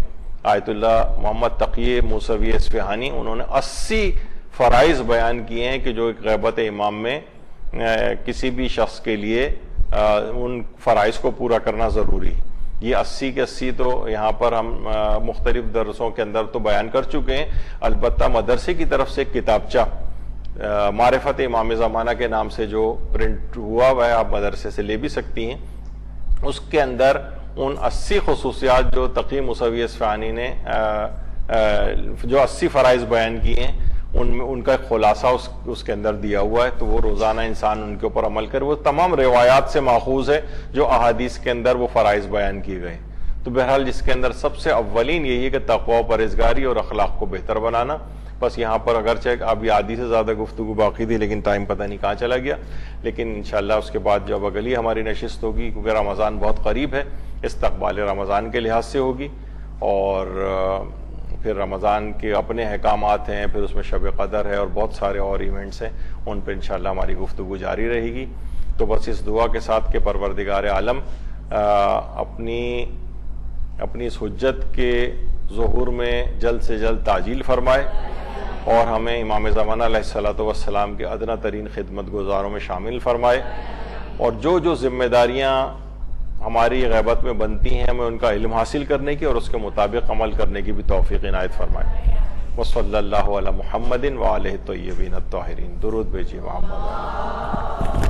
آیت اللہ محمد تقی موسوی اصفہانی انہوں نے 80 فرائض بیان کیے ہیں کہ جو ایک غیبت امام میں کسی بھی شخص کے لیے ان فرائض کو پورا کرنا ضروری ہے۔ یہ 80 کے 80 تو یہاں پر ہم مختلف درسوں کے اندر تو بیان کر چکے ہیں، البتہ مدرسے کی طرف سے کتابچہ معرفت امام زمانہ کے نام سے جو پرنٹ ہوا ہے، آپ مدرسے سے لے بھی سکتی ہیں، اس کے اندر ان 80 خصوصیات جو تقی موسوی اصفہانی نے جو 80 فرائض بیان کیے ہیں ان کا ایک خلاصہ اس کے اندر دیا ہوا ہے، تو وہ روزانہ انسان ان کے اوپر عمل کرے۔ وہ تمام روایات سے ماخوذ ہے جو احادیث کے اندر وہ فرائض بیان کیے گئے۔ تو بہرحال جس کے اندر سب سے اولین یہی ہے کہ تقوی و پرہیزگاری اور اخلاق کو بہتر بنانا۔ بس یہاں پر اگرچہ ابھی آدھی سے زیادہ گفتگو باقی تھی لیکن ٹائم پتہ نہیں کہاں چلا گیا، لیکن انشاءاللہ اس کے بعد جب اگلی ہماری نشست ہوگی، کیونکہ رمضان بہت قریب ہے، استقبال رمضان کے لحاظ سے ہوگی، اور پھر رمضان کے اپنے احکامات ہیں، پھر اس میں شب قدر ہے اور بہت سارے اور ایونٹس ہیں، ان پہ انشاءاللہ ہماری گفتگو جاری رہے گی۔ تو بس اس دعا کے ساتھ کہ پروردگار عالم اپنی اس حجت کے ظہور میں جلد سے جلد تعجیل فرمائے، اور ہمیں امام زمانہ علیہ الصلوۃ والسلام کے ادنیٰ ترین خدمت گزاروں میں شامل فرمائے، اور جو ذمہ داریاں ہماری غیبت میں بنتی ہیں ہمیں ان کا علم حاصل کرنے کی اور اس کے مطابق عمل کرنے کی بھی توفیق عنایت فرمائے۔ وصلی اللہ علی محمد وآلہ الطیبین الطاہرین۔ درود بھیجیے محمد۔